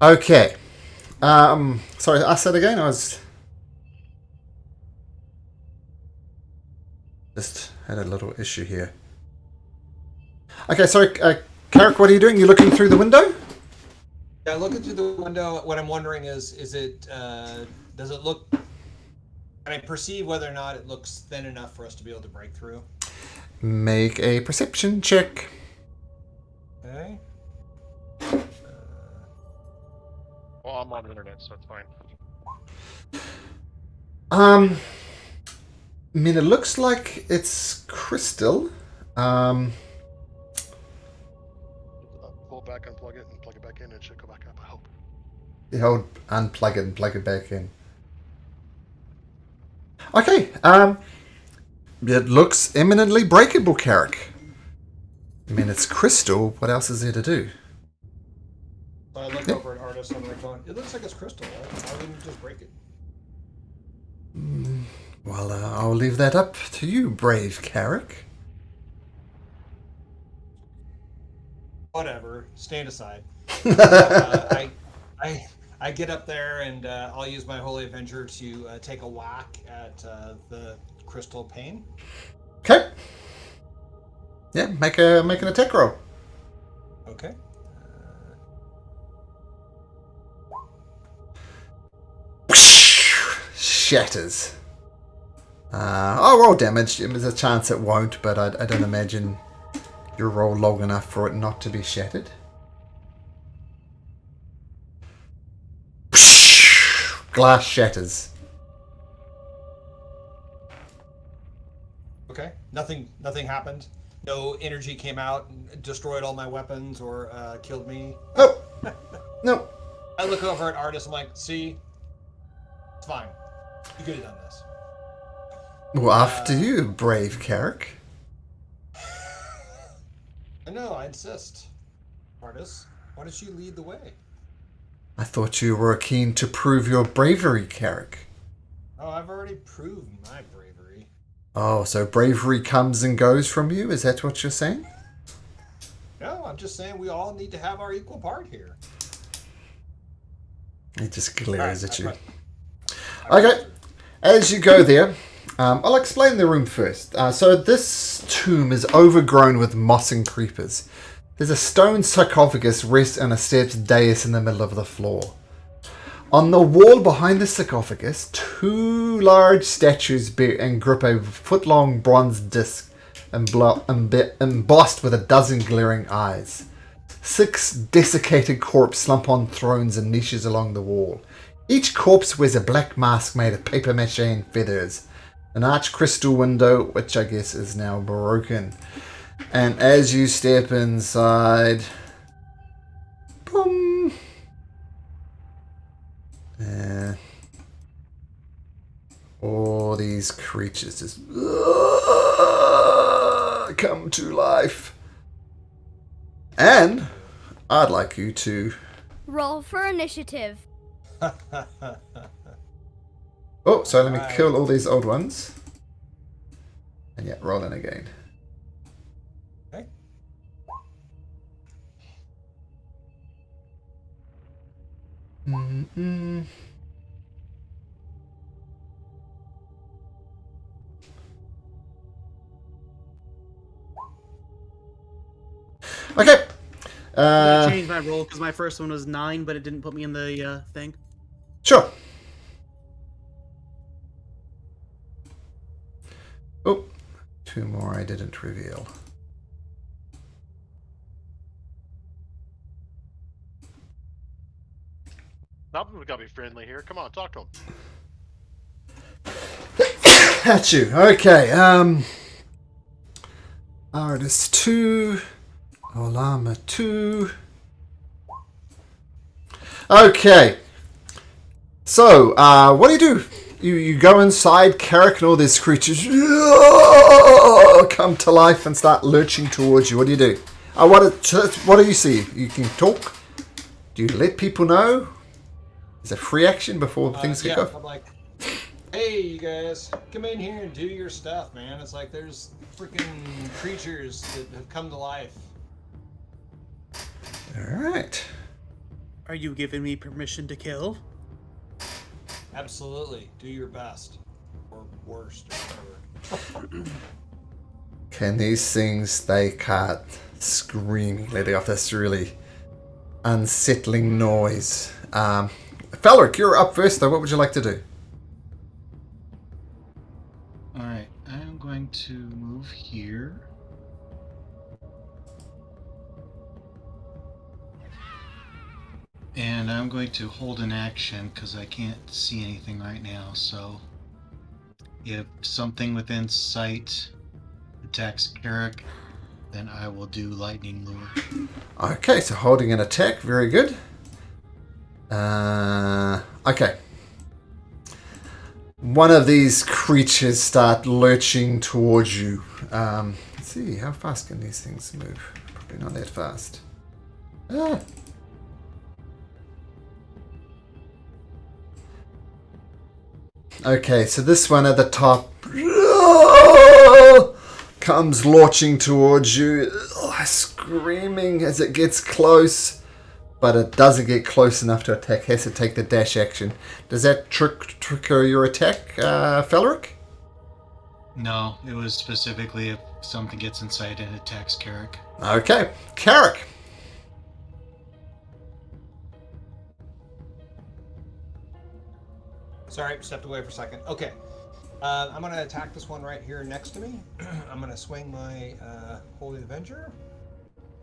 Okay. Sorry, I said again. I was just had a little issue here. Okay, sorry, Carrick, what are you doing? You looking through the window? Yeah, looking through the window, what I'm wondering is it, does it look, can I perceive whether or not it looks thin enough for us to be able to break through? Make a perception check. Okay. Well, I'm on the internet, so it's fine. I mean, it looks like it's crystal. Pull it back, unplug it, and plug it back in, and it should go back up, I hope. You hold, unplug it and plug it back in. Okay, it looks eminently breakable, Carrick. I mean, it's crystal. What else is there to do? So I look over at Artis and I'm like going, it looks like it's crystal. Why wouldn't you just break it? Well, I'll leave that up to you, brave Carrick. Whatever. Stand aside. I get up there and I'll use my Holy Avenger to take a whack at the crystal pane. Okay. Yeah, make an attack roll. Okay. Shatters. I'll roll damage. There's a chance it won't, but I don't imagine you'll roll long enough for it not to be shattered. Glass shatters. Okay. Nothing happened. No energy came out and destroyed all my weapons or killed me. Oh, no. I look over at Artis. I'm like, see, it's fine. You could have done this. Well, after you, brave Carrick. I know. I insist. Artis, why don't you lead the way? I thought you were keen to prove your bravery, Carrick. Oh, I've already proved my bravery. Oh, so bravery comes and goes from you? Is that what you're saying? No, I'm just saying we all need to have our equal part here. He just glares at you. I Okay, as you go there, I'll explain the room first. So this tomb is overgrown with moss and creepers. There's a stone sarcophagus rests on a stepped dais in the middle of the floor. On the wall behind the sarcophagus, two large statues bear and grip a foot-long bronze disc embossed with a dozen glaring eyes. 6 desiccated corpses slump on thrones and niches along the wall. Each corpse wears a black mask made of paper mache and feathers. An arched crystal window, which I guess is now broken. And as you step inside, boom, all these creatures just come to life. And I'd like you to roll for initiative. Oh, so let me kill all these old ones. And yeah, roll in again. Okay. Okay. I changed my roll because my first one was 9, but it didn't put me in the thing. Sure. Oh, 2 more I didn't reveal. Nothing, we gotta be friendly here. Come on, talk to him. That's you. Okay. Artist 2. Olama 2. Okay. So, what do you do? You go inside, Carrick, and all these creatures come to life and start lurching towards you. What do you do? What do you see? You can talk? Do you let people know? Is it free action before things kick off? I'm like, hey, you guys, come in here and do your stuff, man. It's like there's freaking creatures that have come to life. Alright. Are you giving me permission to kill? Absolutely. Do your best. Or worst, or whatever. Okay, and these things, they cut screaming, letting off this really unsettling noise. Felric, you're up first, though. What would you like to do? Alright, I'm going to move here. And I'm going to hold an action because I can't see anything right now, so if something within sight attacks Carrick, then I will do Lightning Lure. Okay, so holding an attack. Very good. Okay. One of these creatures start lurching towards you. Let's see, how fast can these things move? Probably not that fast. Ah. Okay, so this one at the top comes launching towards you, screaming as it gets close, but it doesn't get close enough to attack. Has to take the dash action. Does that trigger your attack, Felric? No, it was specifically if something gets in sight and attacks Carrick. Okay, Carrick. Sorry, stepped away for a second. Okay. I'm going to attack this one right here next to me. I'm going to swing my Holy Avenger.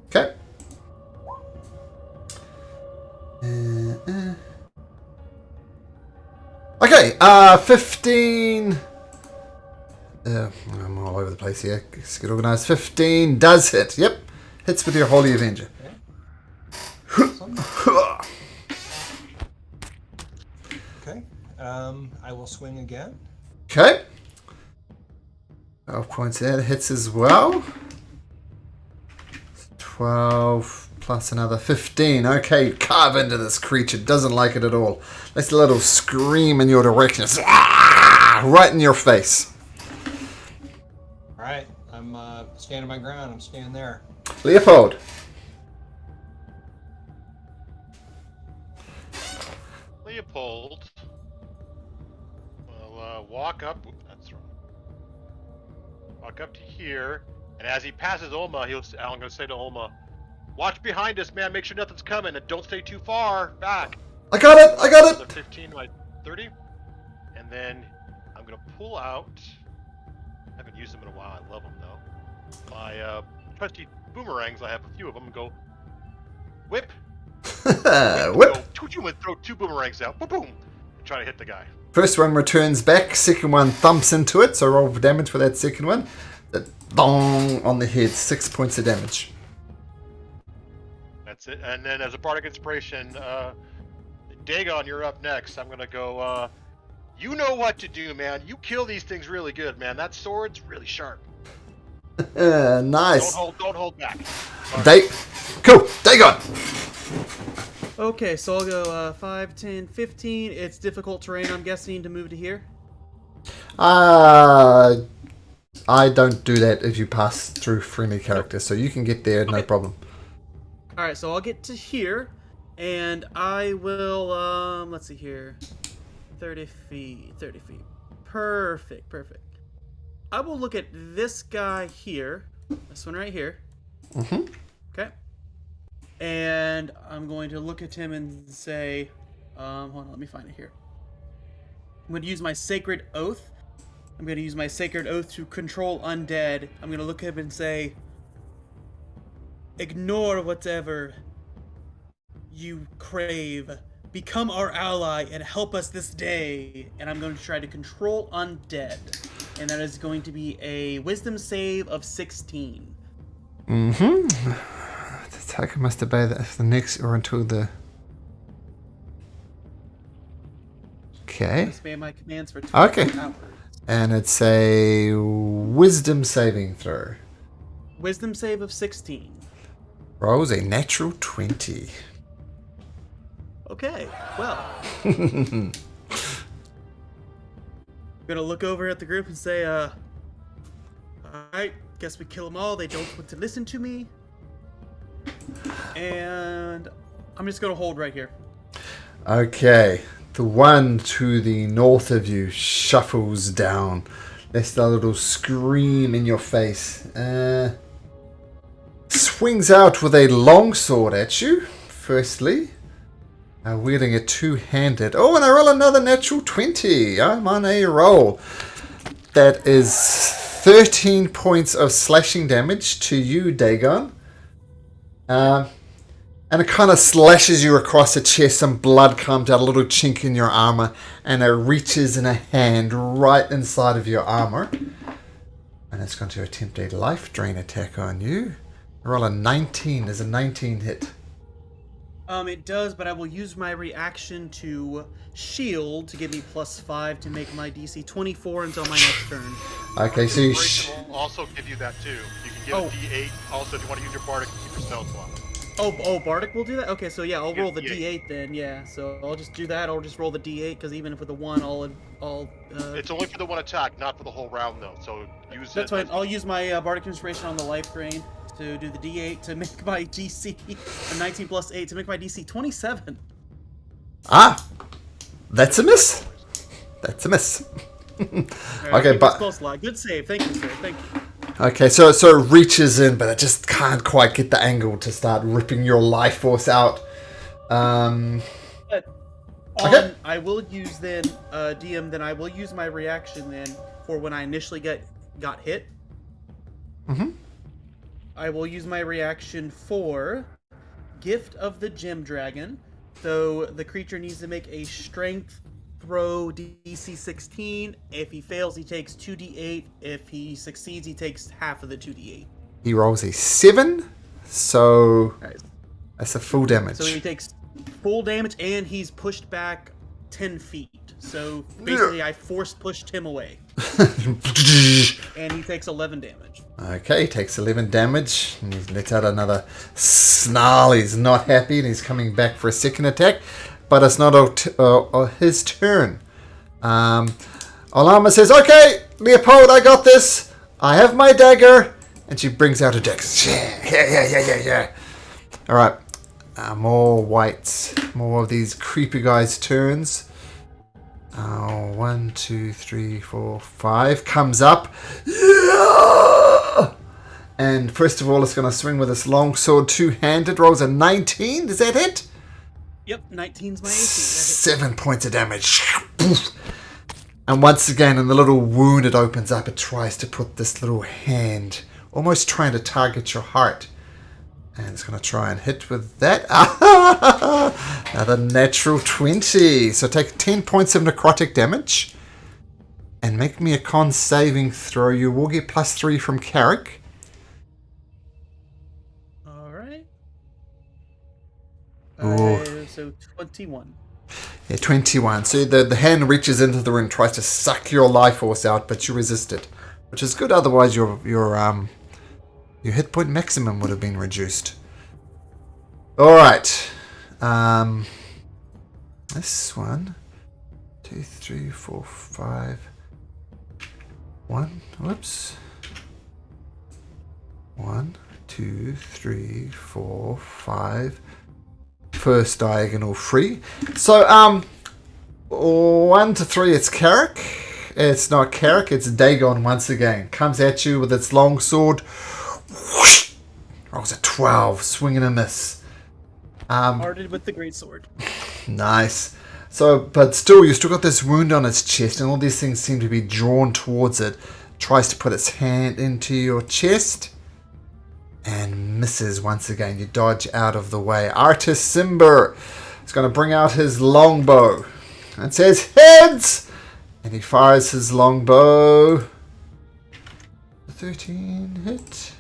Okay. Okay, 15. I'm all over the place here. Let's get organized. 15 does hit. Yep. Hits with your Holy Avenger. Okay. I will swing again. Okay. 12 points there. Hits as well. 12 plus another 15. Okay, carve into this creature. Doesn't like it at all. Let's a little scream in your direction. Right in your face. All right. I'm standing my ground. I'm staying there. Leopold. Leopold will walk up. That's wrong. Walk up to here, and as he passes Olma, I'm going to say to Olma, "Watch behind us, man. Make sure nothing's coming, and don't stay too far back." I got it. I got Another it. 15 by 30, and then I'm going to pull out. I haven't used them in a while. I love them though. My trusty boomerangs. I have a few of them. And go whip. Whip. Go, throw 2 boomerangs out. Boom, boom. And try to hit the guy. First one returns back. Second one thumps into it. So roll for damage for that second one. That bong on the head. 6 points of damage. That's it. And then as a bardic inspiration, Dagon, you're up next. I'm gonna go. You know what to do, man. You kill these things really good, man. That sword's really sharp. Nice. Don't hold back. Cool. Dagon. Okay, so I'll go 5, 10, 15. It's difficult terrain, I'm guessing, to move to here. I don't do that if you pass through friendly characters, so you can get there, no problem. Alright, so I'll get to here, and I will, let's see here. 30 feet. Perfect. I will look at this guy here. This one right here. Mm-hmm. Okay. And I'm going to look at him and say, hold on, let me find it here. I'm going to use my Sacred Oath. I'm going to use my Sacred Oath to control undead. I'm going to look at him and say, ignore whatever you crave. Become our ally and help us this day. And I'm going to try to control undead. And that is going to be a wisdom save of 16. Mm-hmm. The attacker must obey the next or until the... Okay. Disobey my commands for 2 Okay. hours. And it's a wisdom saving throw. Wisdom save of 16. Rolls a natural 20. Okay, well. I'm gonna look over at the group and say, alright, guess we kill them all. They don't want to listen to me. And I'm just gonna hold right here. Okay. The one to the north of you shuffles down. Lets a little scream in your face. Swings out with a longsword at you, firstly. Wielding it two-handed. Oh, and I roll another natural 20. I'm on a roll. That is 13 points of slashing damage to you, Dagon. And it kind of slashes you across the chest. Some blood comes out, a little chink in your armor, and it reaches in a hand right inside of your armor. And it's going to attempt a life drain attack on you. Roll a 19. There's a 19 hit. It does, but I will use my reaction to shield to give me +5 to make my DC 24 until my next turn. Okay, so you... Inspiration will also give you that too. You can get a D8. Also, if you want to use your bardic, keep your spell slot. Oh, Bardic will do that? Okay, so yeah, I'll Yeah, roll the D8. D8 then, yeah. So I'll just do that, I'll just roll the D8, because even if with a 1, I'll It's only for the one attack, not for the whole round though. So use that's it. fine. I'll use my Bardic Inspiration on the life drain to do the D8 to make my DC a 19 plus 8 to make my DC 27. Ah! That's a miss. That's a miss. Okay, but... Spell slot. Good save. Thank you, sir. Thank you. Okay, so it reaches in, but it just can't quite get the angle to start ripping your life force out. But Okay. I will use then, DM, then I will use my reaction then for when I initially got hit. Mm-hmm. I will use my reaction for Gift of the Gem Dragon. So the creature needs to make a strength throw DC 16. If he fails, he takes 2d8. If he succeeds, he takes half of the 2d8. He rolls a 7, so Right. that's a full damage. So he takes full damage, and he's pushed back 10 feet. So basically, I force pushed him away, and he takes 11 damage. Okay, he takes 11 damage, and he lets out another snarl. He's not happy, and he's coming back for a second attack, but it's not his turn. Olama says, "Okay, Leopold, I got this. I have my dagger," and she brings out her dagger. Yeah. All right, more whites, more of these creepy guys' turns. 1, 2, 3, 4, 5 comes up. Yeah! And first of all, it's going to swing with its longsword two-handed. Rolls a 19. Does that hit? Yep, 19's my AC. 7 points of damage. And once again, in the little wound it opens up, it tries to put this little hand, almost trying to target your heart. And it's going to try and hit with that. Another natural 20. So take 10 points of necrotic damage. And make me a con saving throw. You will get +3 from Carrick. Alright. Ooh. So 21. Yeah, 21. So the hand reaches into the ring, tries to suck your life force out, but you resist it. Which is good, otherwise your hit point maximum would have been reduced. Alright. This one. 2, 3, 4, 5. 1. Whoops. 1, 2, 3, 4, 5. First diagonal free. So, 1 to 3, it's Carrick. It's not Carrick, it's Dagon once again. Comes at you with its long sword. Whoosh! Rolls a 12, swing and a miss. Hearted with the great sword. Nice. So, but still, you still got this wound on its chest, and all these things seem to be drawn towards it. Tries to put its hand into your chest, and misses once again. You dodge out of the way. Artis Simber is going to bring out his longbow. And says, "Heads!" And he fires his longbow. 13 hit.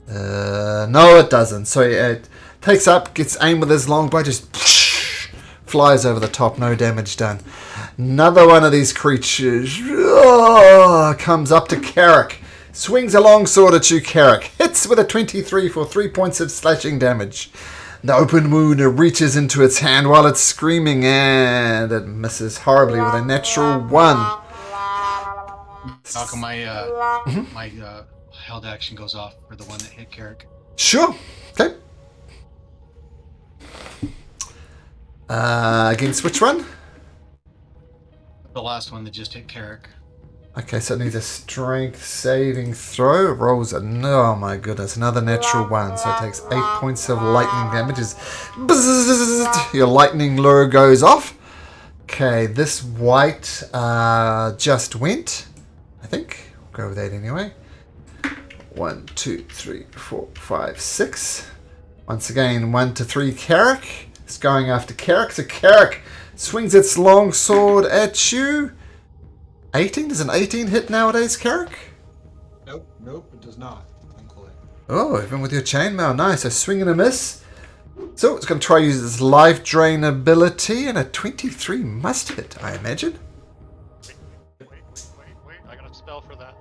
No, it doesn't. So it takes up, gets aim with his longbow, just flies over the top. No damage done. Another one of these creatures comes up to Carrick. Swings a longsword at you, Carrick. Hits with a 23 for 3 points of slashing damage. The open wound reaches into its hand while it's screaming, and it misses horribly with a natural 1. Malcolm, my held action goes off for the one that hit Carrick. Sure. Okay. Against which one? The last one that just hit Carrick. Okay, so it needs a strength saving throw. It rolls a... Oh my goodness, another natural one. So it takes 8 points of lightning damage. Your lightning lure goes off. Okay, this white just went, I think. We'll go with that anyway. 1, 2, 3, 4, 5, 6. Once again, 1 to 3 Carrick. It's going after Carrick. So Carrick swings its long sword at you. 18? Does an 18 hit nowadays, Carrick? Nope, it does not. Thankfully. Oh, even with your chainmail. Nice. So swing and a miss. So it's going to try to use its life drain ability, and a 23 must hit, I imagine. Wait. I got a spell for that.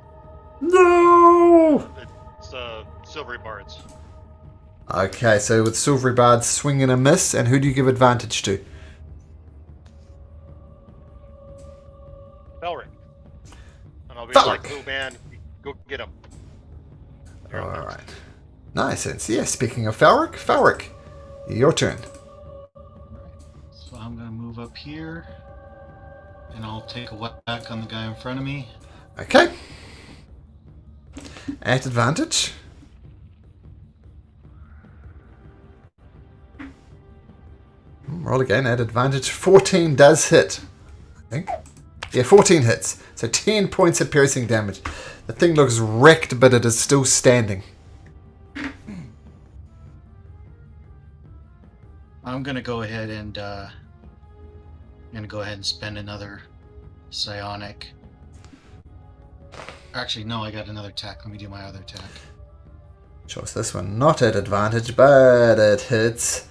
No! It's Silvery Bards. Okay, so with Silvery Bard, swing and a miss, and who do you give advantage to? Belric. And I'll be Belric. like, oh man, go get him. You're up next. Alright. Nice. And yeah, speaking of Falric, your turn. So I'm going to move up here. And I'll take a whack on the guy in front of me. Okay. At advantage. Roll again at advantage. 14 does hit, I think. Yeah, 14 hits. So 10 points of piercing damage. The thing looks wrecked, but it is still standing. I'm going to go ahead and spend another psionic. Actually, no, I got another attack. Let me do my other attack. Sure, so this one not at advantage, but it hits.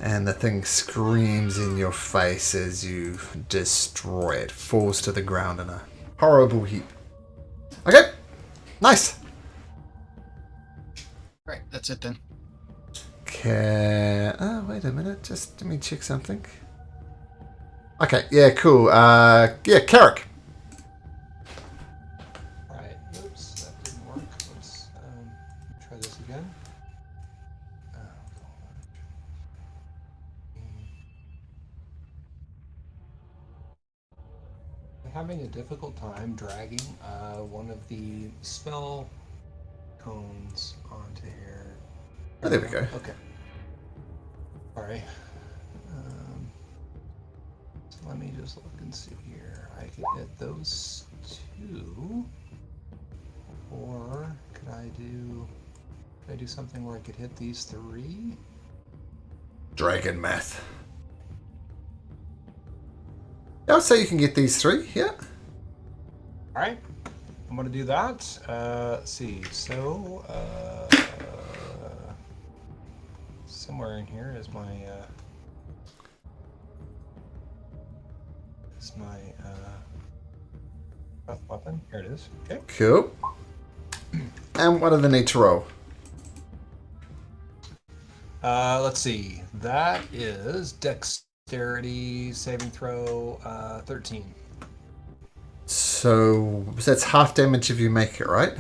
And the thing screams in your face as you destroy it. Falls to the ground in a horrible heap. Okay, nice. Right, that's it then. Okay. Oh, wait a minute. Just let me check something. Okay, yeah, cool. Yeah, Carrick. Alright, oops, that didn't work. Let's try this again. I'm having a difficult time dragging one of the spell cones onto here. Oh, there we go. Okay. Sorry. So let me just look and see here. I could hit those two, or could I do something where I could hit these three? Dragon math. I would say you can get these three, yeah. All right, I'm gonna do that. Let's see. So somewhere in here is my rough weapon. Here it is. Okay. Cool. And what do they need to roll? Let's see. That is dexterity saving throw 13. So that's half damage if you make it, right?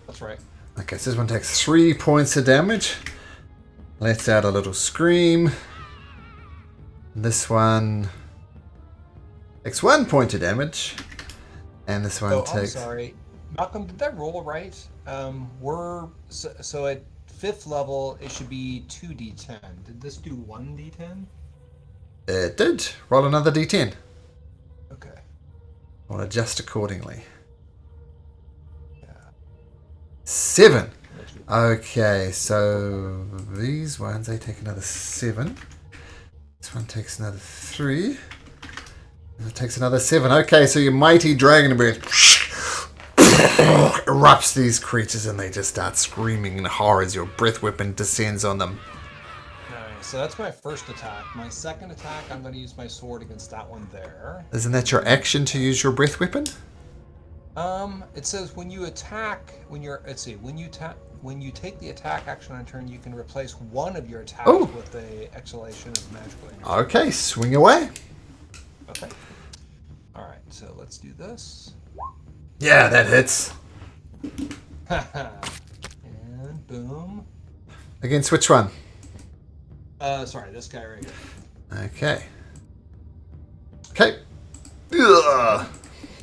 That's right. Okay, so this one takes 3 points of damage. Lets out a little scream. This one takes 1 point of damage. And this one Oh, takes... I'm sorry. Malcolm, did that roll right? We're so at 5th level, it should be 2d10. Did this do 1d10? It did. Roll another d10. Okay. I'll adjust accordingly. Yeah. 7. Okay, so these ones, they take another 7. This one takes another 3. It takes another 7. Okay, so your mighty dragon breath erupts these creatures and they just start screaming in horror as your breath weapon descends on them. Nice. So that's my first attack. My second attack, I'm going to use my sword against that one there. Isn't that your action to use your breath weapon? It says when you attack, when you take the attack action on a turn, you can replace one of your attacks Oh. with a exhalation of magical energy. Okay, swing away. Okay. All right. So let's do this. Yeah, that hits. And boom. Against which one? Sorry, this guy right here. Okay. Okay. Ugh.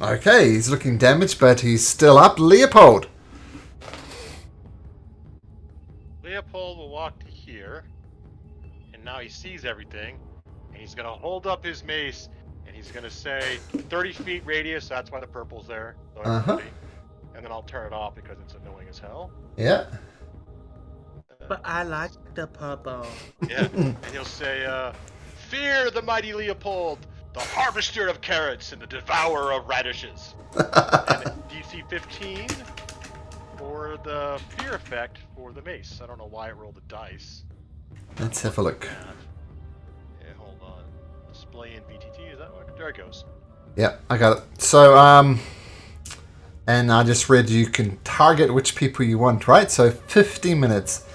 Okay, he's looking damaged, but he's still up. Leopold. Leopold will walk to here, and now he sees everything, and he's gonna hold up his mace, and he's gonna say 30 feet radius. That's why the purple's there. So everybody. And then I'll turn it off because it's annoying as hell. Yeah. But I like the purple. Yeah, and he'll say, "Fear the mighty Leopold, the harvester of carrots and the devourer of radishes." And DC 15 for the fear effect for the mace. I don't know why it rolled a dice. Let's have a look. Yeah, hold on. Display in VTT, is that what? There it goes. Yeah, I got it. So, and I just read you can target which people you want, right? So 50 minutes.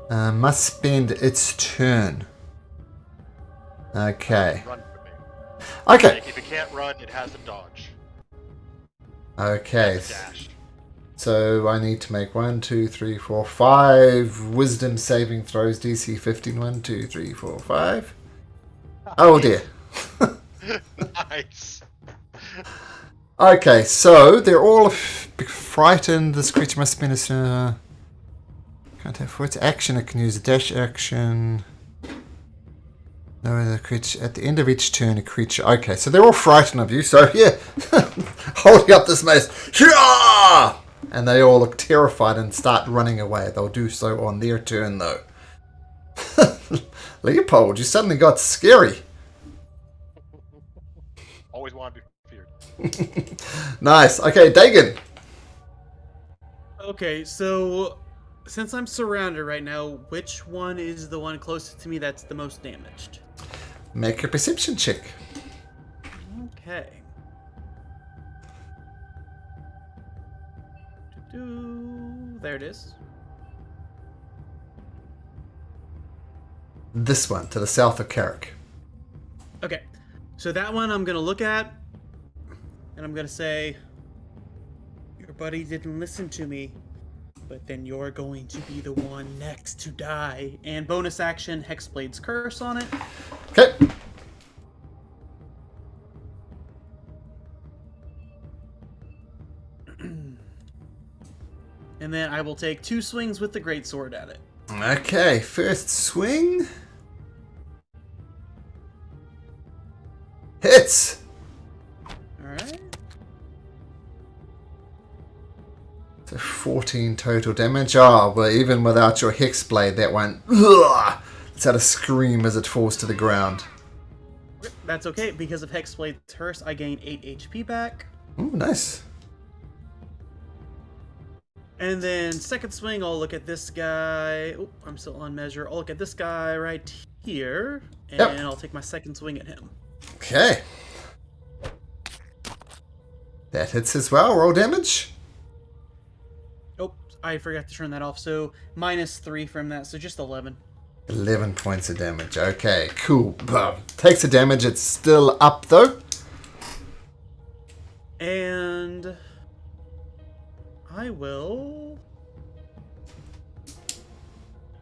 Must spend its turn. Okay. Run for me. Okay. Like, if it can't run, it has to dodge. Okay. Dash. So I need to make 1, 2, 3, 4, 5 wisdom saving throws. DC 15. 1, 2, 3, 4, 5. Oh dear. Nice. Okay, so they're all frightened. This creature must spend its can't have for its action. It can use a dash action. No, the creature at the end of each turn, a creature. Okay, so they're all frightened of you. So yeah, holding up this mace, Hyah! And they all look terrified and start running away. They'll do so on their turn, though. Leopold, you suddenly got scary. Always want to be feared. Nice. Okay, Dagon. Okay, so since I'm surrounded right now, which one is the one closest to me that's the most damaged? Make a perception check. Okay. There it is. This one, to the south of Carrick. Okay, so that one I'm gonna look at, and I'm gonna say, your buddy didn't listen to me, but then you're going to be the one next to die. And bonus action, Hexblade's Curse on it. Okay. And then I will take 2 swings with the greatsword at it. Okay, first swing. Hits. Alright. So 14 total damage. Oh, but even without your hex blade, that one. Ugh, it's had a scream as it falls to the ground. That's okay, because of Hexblade's Curse, I gain 8 HP back. Oh, nice. And then second swing, I'll look at this guy. Oh, I'm still on measure. I'll look at this guy right here, and Yep. I'll take my second swing at him. Okay. That hits as well. Roll damage. Oh, I forgot to turn that off. So -3 from that, so just 11. 11 points of damage. Okay, cool. Takes the damage. It's still up, though. And I will...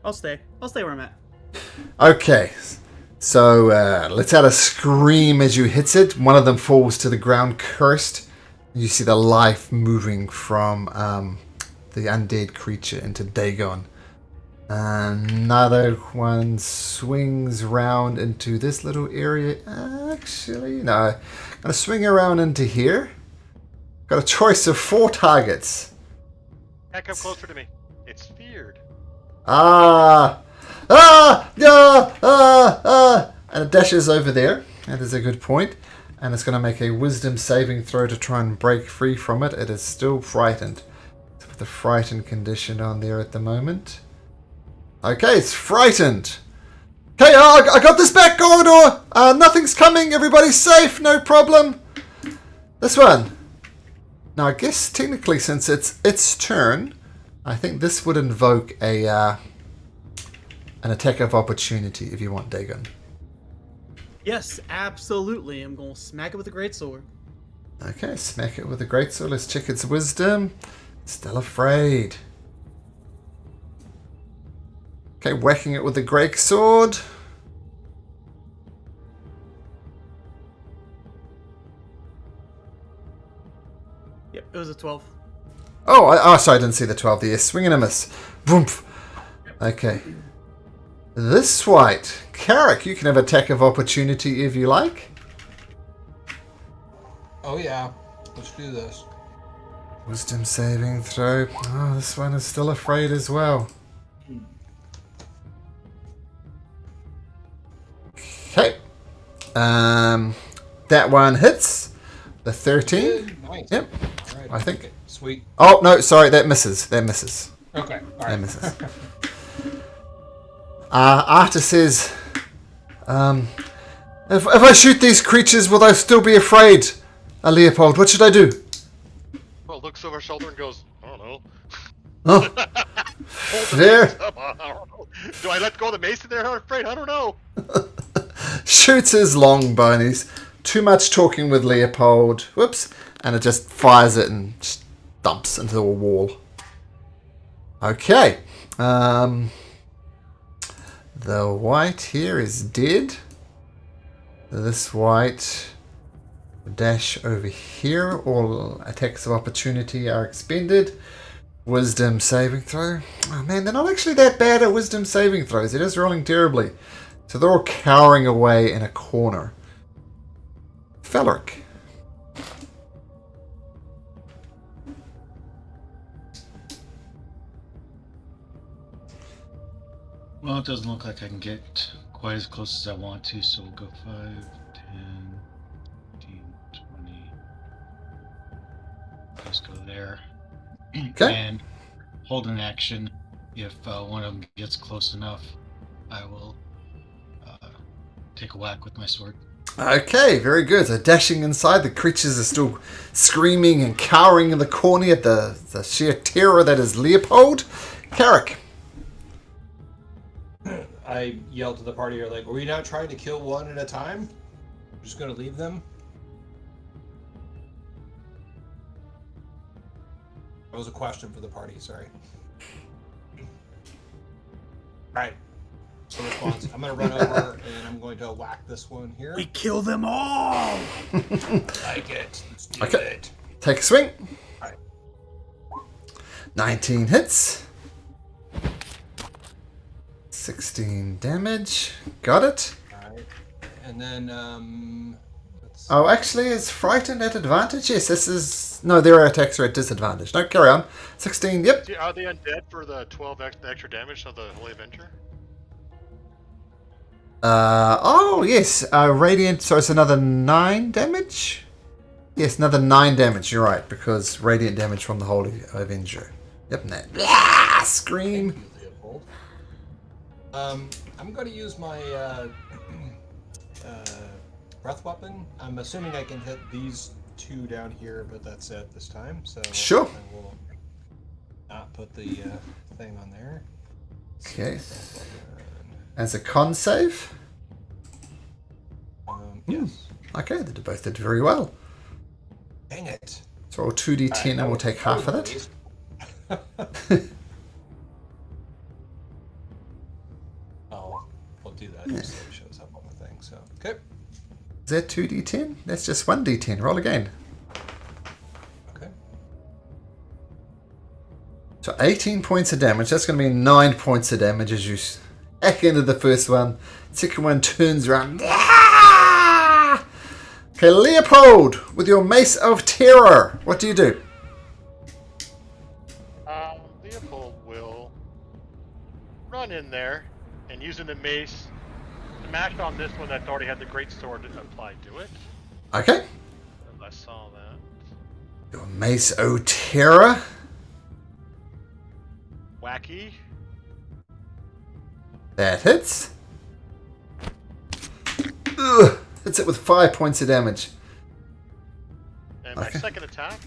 I'll stay where I'm at. Okay. So, let's add a scream as you hit it. One of them falls to the ground, cursed. You see the life moving from the undead creature into Dagon. Another one swings round into this little area. Actually, no. I'm going to swing around into here. Got a choice of 4 targets. Can't come closer to me. It's feared. And it dashes over there. That is a good point. And it's going to make a wisdom saving throw to try and break free from it. It is still frightened. Let's put the frightened condition on there at the moment. Okay, it's frightened. Okay, I got this back, Gorodor. Nothing's coming. Everybody's safe. No problem. This one. Now, I guess technically, since it's its turn, I think this would invoke a an attack of opportunity if you want, Dagon. Yes, absolutely. I'm going to smack it with a greatsword. Okay, smack it with a greatsword. Let's check its wisdom. Still afraid. Okay, whacking it with the Greg sword. Yep, it was a 12. Oh, sorry, I didn't see the 12 there. Swing and a miss. Boomf. Okay. This white. Carrick, you can have attack of opportunity if you like. Oh yeah, let's do this. Wisdom saving throw. Oh, this one is still afraid as well. Okay. That one hits. The 13. Nice. Yep. All right, I think. okay, sweet. Oh, no, sorry, that misses. That misses. Okay, all That right. misses. Arta says, if I shoot these creatures, will they still be afraid? Leopold, what should I do? Well, looks over her shoulder and goes, I don't know. Oh, Hold the There. mace up. I don't know. Do I let go of the mace and they're not afraid? I don't know. shoots his long bonies. Too much talking with Leopold. Whoops. And it just fires it and just dumps into a wall. Okay. The white here is dead. This white dash over here. All attacks of opportunity are expended. Wisdom saving throw. Oh man, they're not actually that bad at wisdom saving throws. They're just rolling terribly. So they're all cowering away in a corner. Felric. Well, it doesn't look like I can get quite as close as I want to, so we'll go 5, 10, 15, 20. Just go there. Okay. And hold an action. If one of them gets close enough, I will take a whack with my sword. Okay, very good. So dashing inside, the creatures are still screaming and cowering in the corner at the sheer terror that is Leopold. Carrick. I yelled to the party, are like, are we not trying to kill one at a time? We're just gonna leave them? That was a question for the party, sorry. Alright. So response. I'm gonna run over and I'm going to whack this one here. We kill them all! Like it. Let's do Okay. it. Take a swing. Alright. 19 hits. 16 damage. Got it. Alright. And then let's Oh, actually, is frightened at advantage? Yes, this is... No, their attacks are at disadvantage. No, carry on. 16, yep. Are they undead for the 12 extra damage of the Holy Avenger? Oh, yes. Radiant, so it's another 9 damage? Yes, another 9 damage, you're right, because radiant damage from the Holy Avenger. Yep, and that. Ah, scream. Thank you, Leopold. I'm going to use my breath weapon. I'm assuming I can hit these two down here, but that's it this time. So Sure. I will not put the thing on there. Okay. As a con save. Yes. Okay, they both did very well. Dang it. So roll 2d10 and we'll take half of it. Oh, we'll do that just so it shows up on the thing. So okay. Is that 2d10? That's just 1d10. Roll again. Okay. So 18 points of damage. That's going to be 9 points of damage as you hack into the first one. Second one turns around. Ah! Okay, Leopold, with your Mace of Terror, what do you do? Leopold will run in there and using the mace smash on this one that's already had the great sword applied to it. Okay. I saw that. Your Mace of Terror. Wacky. That hits. Ugh. Hits it with 5 points of damage. And my Okay. second attack,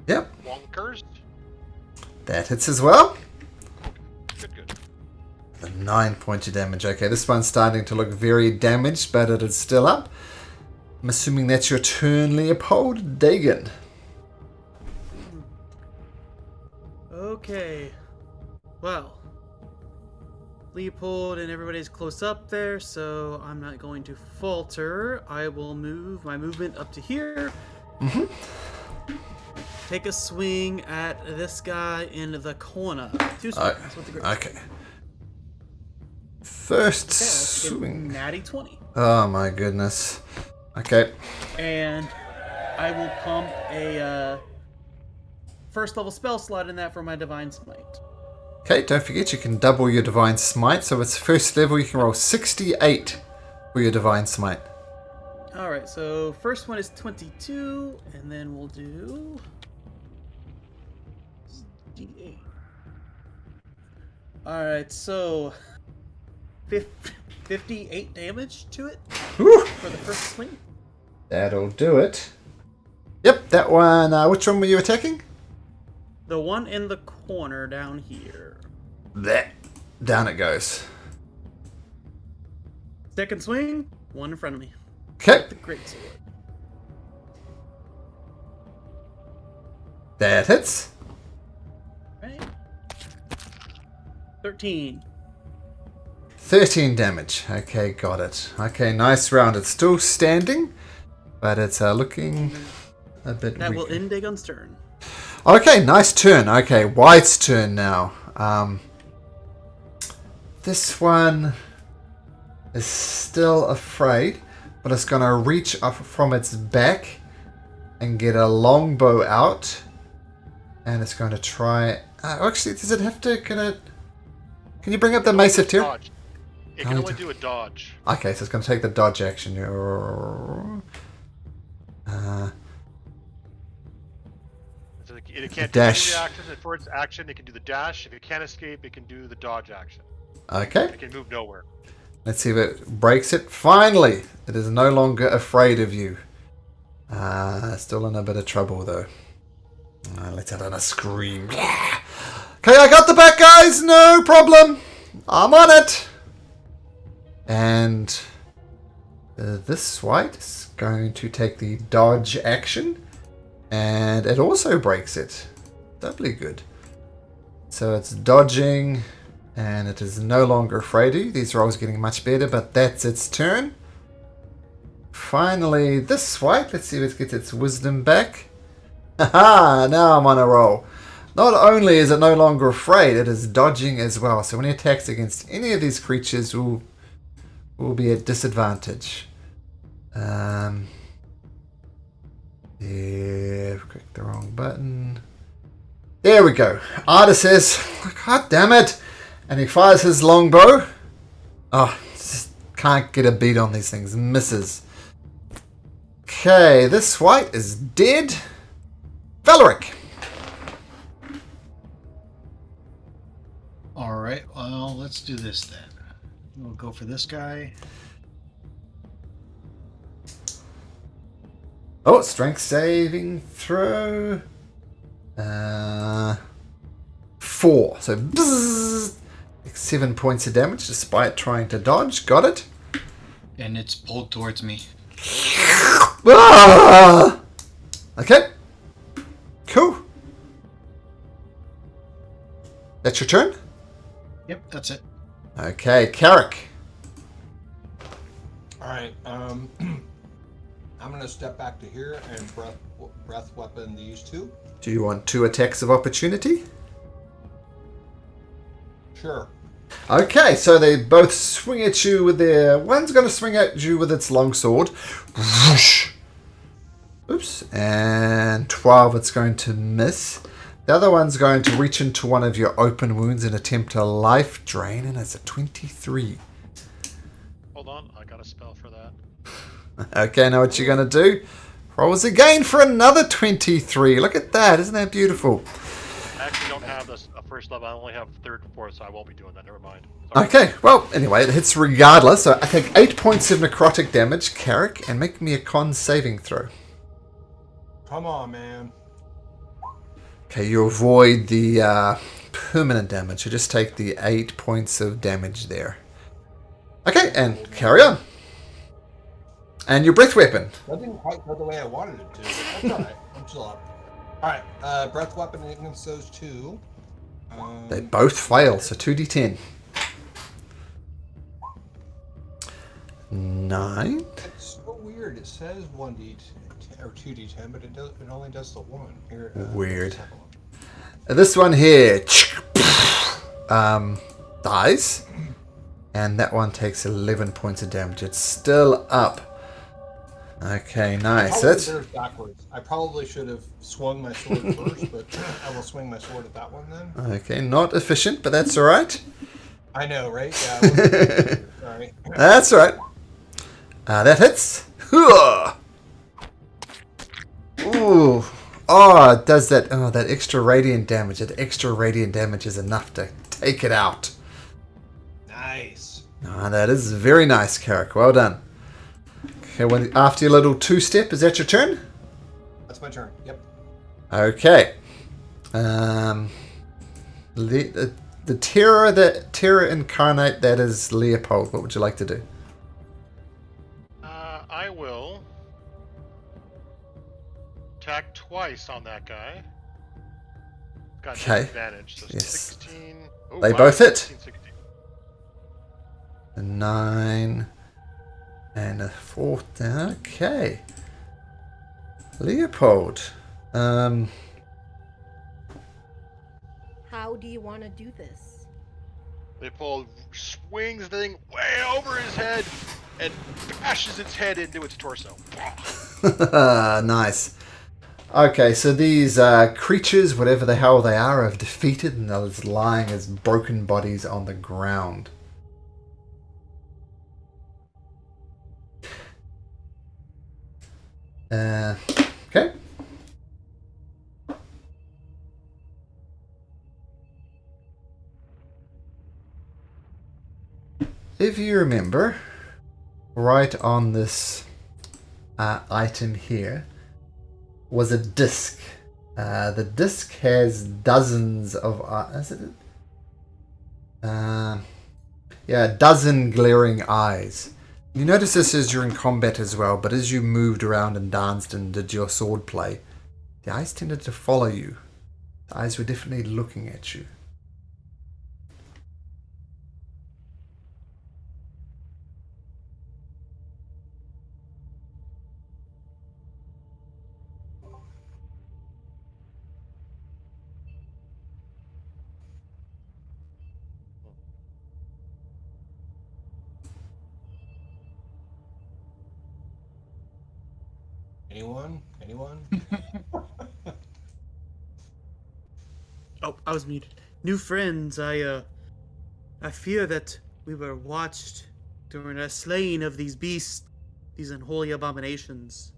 Yep. Wonkers. That hits as well. Good. The 9 points of damage. Okay, this one's starting to look very damaged, but it is still up. I'm assuming that's your turn, Leopold. Dagon. Okay. Well. Leopold and everybody's close up there, so I'm not going to falter. I will move my movement up to here. Take a swing at this guy in the corner. 2 swings with the great. Okay. First Okay, let's get swing. natty 20. Oh my goodness. Okay. And I will pump a first level spell slot in that for my Divine Smite. Okay, don't forget you can double your Divine Smite. So it's first level, you can roll 68 for your Divine Smite. Alright, so first one is 22, and then we'll do D8. Alright, so 58 damage to it Whew. for the first swing. That'll do it. Yep, that one. Which one were you attacking? The one in the corner down here. That. Down it goes. Second swing, one in front of me. Okay, The great sword. that hits. Right. 13. 13 damage. Okay, got it. Okay, nice round. It's still standing, but it's looking a bit That will weaker. end Dagon's turn. Okay, nice turn. Okay, White's turn now. This one is still afraid, but it's going to reach up from its back and get a longbow out. And it's going to try... actually, does it have to... Can you bring up the Mace of Tyr? Dodge. It can only do a dodge. Okay, so it's going to take the dodge action. So it can't Dash. do any actions, and for its action, it can do the dash. If it can't escape, it can do the dodge action. Okay, It can move nowhere. let's see if it breaks it. Finally, it is no longer afraid of you. Still in a bit of trouble, though. Let's have a scream. Okay, I got the back, guys. No problem. I'm on it. And this white is going to take the dodge action. And it also breaks it. Doubly good. So it's dodging. And it is no longer afraid of you. These rolls are getting much better, but that's its turn. Finally, this white. Let's see if it gets its wisdom back. Haha, now I'm on a roll. Not only is it no longer afraid, it is dodging as well. So when it attacks against any of these creatures, will be at disadvantage. Yeah, clicked the wrong button. There we go. Artis says, God damn it. And he fires his longbow. Oh, just can't get a beat on these things. Misses. Okay, this white is dead. Valeric. Alright, well, let's do this then. We'll go for this guy. Oh, strength saving throw. 4. So, bzzz, 7 points of damage despite trying to dodge. Got it. And it's pulled towards me. Ah! Okay. Cool. That's your turn? Yep, that's it. Okay, Carrick. Alright, I'm gonna step back to here and breath weapon these two. Do you want 2 attacks of opportunity? Sure. Okay, so they both swing at you with their... One's going to swing at you with its longsword. Whoosh. Oops. And 12, it's going to miss. The other one's going to reach into one of your open wounds and attempt a life drain, and it's a 23. Hold on, I got a spell for that. Okay, now what you're going to do? Rolls again for another 23. Look at that. Isn't that beautiful? I actually don't have a first level. I only have third and fourth, so I won't be doing that. Never mind. Sorry. Okay, well, anyway, it hits regardless. So I take 8 points of necrotic damage, Carrick, and make me a con saving throw. Come on, man. Okay, you avoid the permanent damage. You just take the 8 points of damage there. Okay, and carry on. And your breath weapon. That didn't quite go the way I wanted it to, but that's alright. I'm still up. Alright, breath weapon against those two. They both fail, so 2d10. 9. It's so weird. It says 1d10 or 2d10, but it does. It only does the one. Here, Weird. let's have a look. This one here dies. And that one takes 11 points of damage. It's still up. Okay, nice. Probably That's there's backwards. I probably should have swung my sword first, but I will swing my sword at that one then. okay. Not efficient, but that's all right. I know, right? Yeah. I wasn't- Sorry. That's all right. That hits. Hooah! Ooh. Oh, it does that. Oh, that extra radiant damage. That extra radiant damage is enough to take it out. Nice. Ah, that is very nice, Carrick. Well done. Okay, after your little 2-step, is that your turn? That's my turn. Yep. Okay. The terror incarnate, that is Leopold. What would you like to do? I will attack twice on that guy. Got Okay. disadvantage. So Yes. 16. Oh, They wow, both hit. 16. A 9 and a 14. Okay. Leopold. How do you want to do this? Leopold swings the thing way over his head and bashes its head into its torso. Nice. Okay, so these creatures, whatever the hell they are, have defeated and they're just lying as broken bodies on the ground. Okay. If you remember, right on this item here was a disc. The disc has dozens of... is it? Yeah, a dozen glaring eyes. You notice this as you're in combat as well, but as you moved around and danced and did your sword play, the eyes tended to follow you. The eyes were definitely looking at you. Anyone? Oh, I was muted. New friends, I fear that we were watched during a slaying of these beasts, these unholy abominations.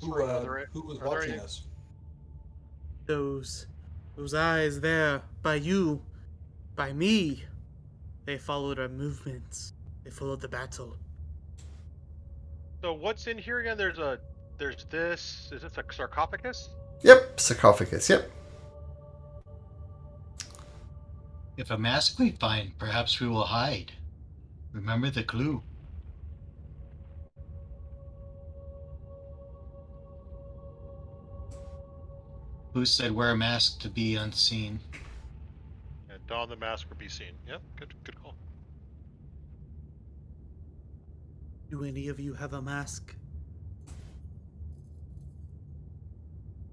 Who was watching us? Those eyes there, by you, by me, they followed our movements. They followed the battle. So what's in here again? There's this. Is this a sarcophagus? Yep, sarcophagus, yep. If a mask we find, perhaps we will hide. Remember the clue. Who said wear a mask to be unseen? Yeah, don the mask or be seen. Yep, good call. Do any of you have a mask?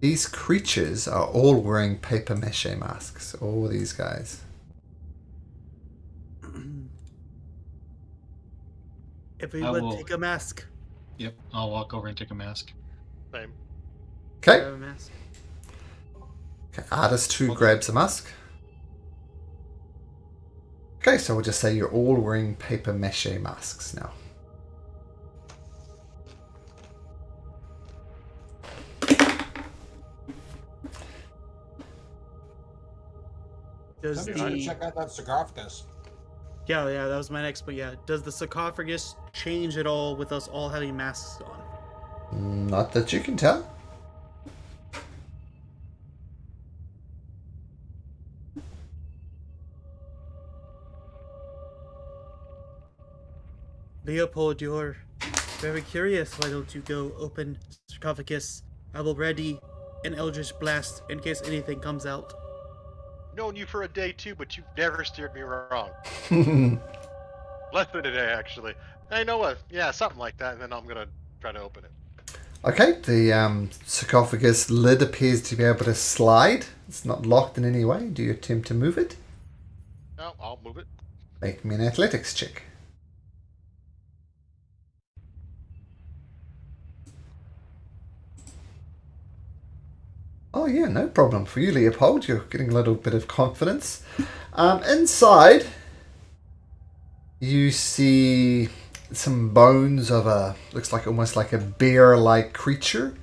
These creatures are all wearing paper mache masks. All these guys. Everyone take a mask. Yep, I'll walk over and take a mask. Same. Okay. Grab a mask. Okay, artist 2 grabs a mask. Okay, so we'll just say you're all wearing paper mache masks now. Does I'm trying to the check out that sarcophagus. yeah, that was my next. But yeah, does the sarcophagus change at all with us all having masks on? Not that you can tell. Leopold, you're very curious. Why don't you go open sarcophagus? I will ready an Eldritch Blast in case anything comes out. known you for a day too, but you've never steered me wrong. Less than a day, actually. Hey, know what? Yeah, something like that, and then I'm gonna try to open it. Okay, the sarcophagus lid appears to be able to slide. It's not locked in any way. Do you attempt to move it? No, I'll move it. Make me an athletics check. Oh yeah, no problem for you, Leopold. You're getting a little bit of confidence. Inside, you see some bones of a, looks like almost like a bear-like creature,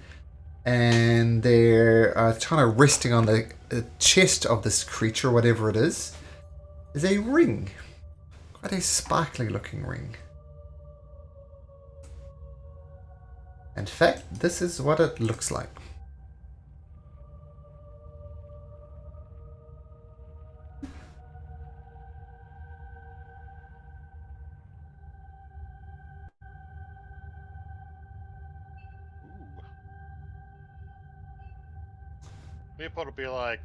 and they're kind of resting on the chest of this creature, whatever it is a ring. Quite a sparkly looking ring. In fact, this is what it looks like. Ooh. Leopold will be like,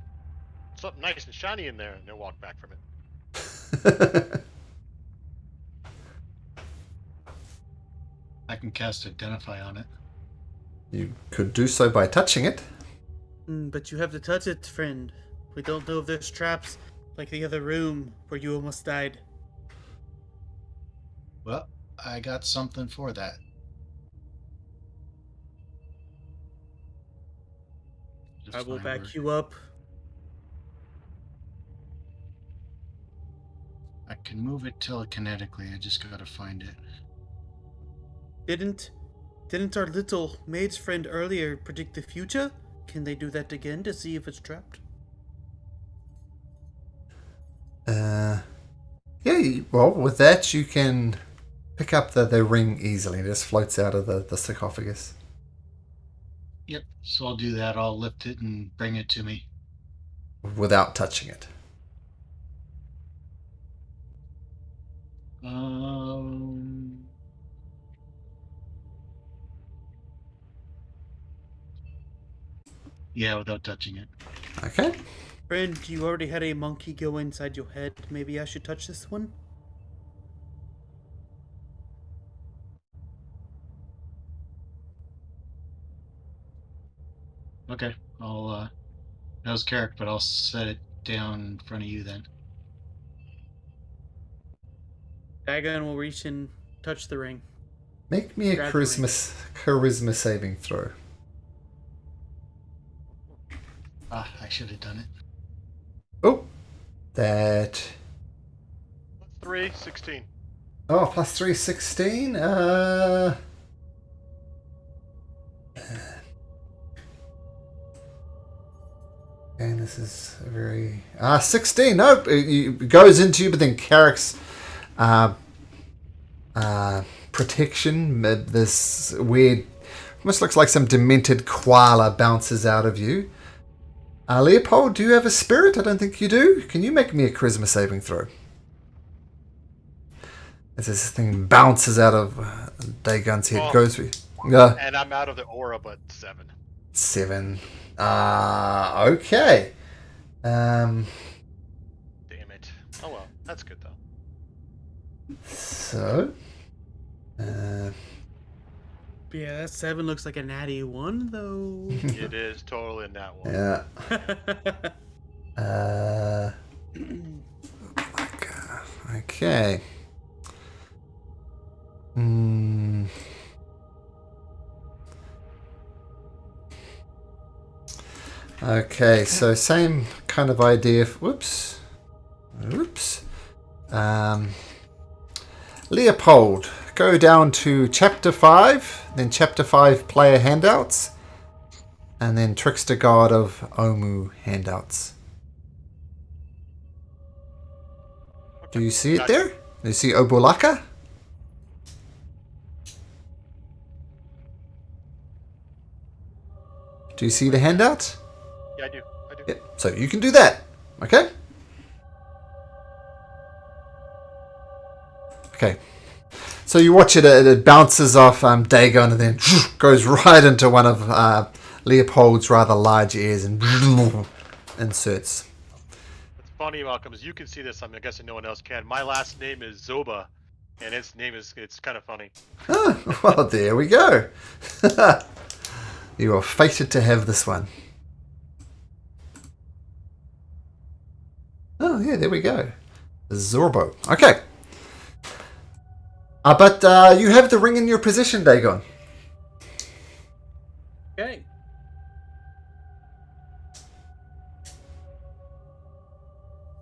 something nice and shiny in there, and they'll walk back from it. I can cast Identify on it. You could do so by touching it. But you have to touch it, friend. We don't know if there's traps like the other room where you almost died. Well, I got something for that. I will Find back where- you up. I can move it telekinetically. I just gotta find it. Didn't our little maid's friend earlier predict the future? Can they do that again to see if it's trapped? Yeah, well, with that you can pick up the ring easily. It just floats out of the sarcophagus. Yep, so I'll do that. I'll lift it and bring it to me. Without touching it. Yeah, without touching it. Okay. Friend, you already had a monkey go inside your head. Maybe I should touch this one? Okay, I'll, that was Carrick, but I'll set it down in front of you then. Dagon will reach and touch the ring. Make me a Grab the ring. charisma saving throw. Ah, I should have done it. Oh, that. 3, 16. Oh, plus 3, 16. And this is a very 16. Nope, it goes into you, but then Carrick's protection. This weird, almost looks like some demented koala bounces out of you. Leopold, do you have a spirit? I don't think you do. Can you make me a charisma saving throw? As this thing bounces out of Dagon's head, goes for you. And I'm out of the aura, but 7. 7. Okay. Damn it. Oh well, that's good though. So. Yeah, that 7 looks like a natty 1, though. It is totally in that one. Yeah. Okay. Okay, so same kind of idea. Whoops. Leopold, go down to chapter 5, then chapter 5 player handouts, and then Trickster God of Omu handouts. Do you see it there? Do you see Obulaka? Do you see the handout? Yeah, I do. Yep. So you can do that. Okay? Okay. So you watch it, it bounces off Dagon and then goes right into one of Leopold's rather large ears and inserts. funny, Malcolm, is you can see this. I mean, I guess no one else can. My last name is Zoba, and its name it's kind of funny. Oh, well, there we go. You are fated to have this one. Oh, yeah, there we go. Zorbo. Okay. But you have the ring in your possession, Dagon. Okay.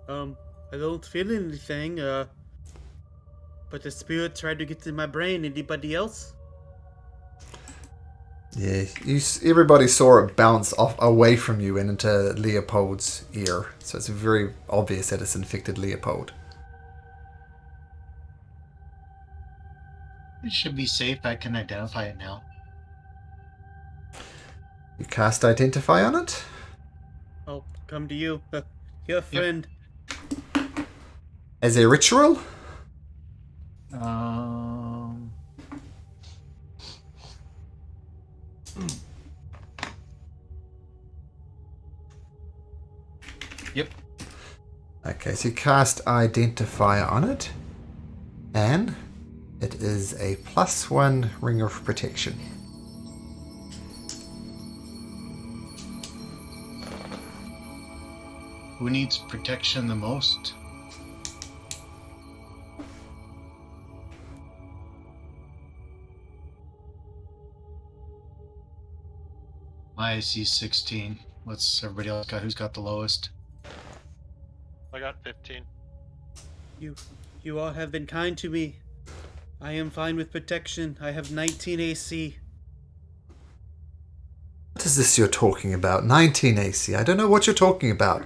I don't feel anything, but the spirit tried to get in my brain. Anybody else? Yeah, everybody saw it bounce off away from you and into Leopold's ear. So it's very obvious that it's infected Leopold. It should be safe. I can identify it now. You cast Identify on it. I'll come to you. Your friend. As a ritual? Yep. Okay, so you cast Identify on it. And it is a +1 ring of protection. Who needs protection the most? My IC 16. What's everybody else got? Who's got the lowest? I got 15. You all have been kind to me. I am fine with protection. I have 19 AC. What is this you're talking about? 19 AC. I don't know what you're talking about.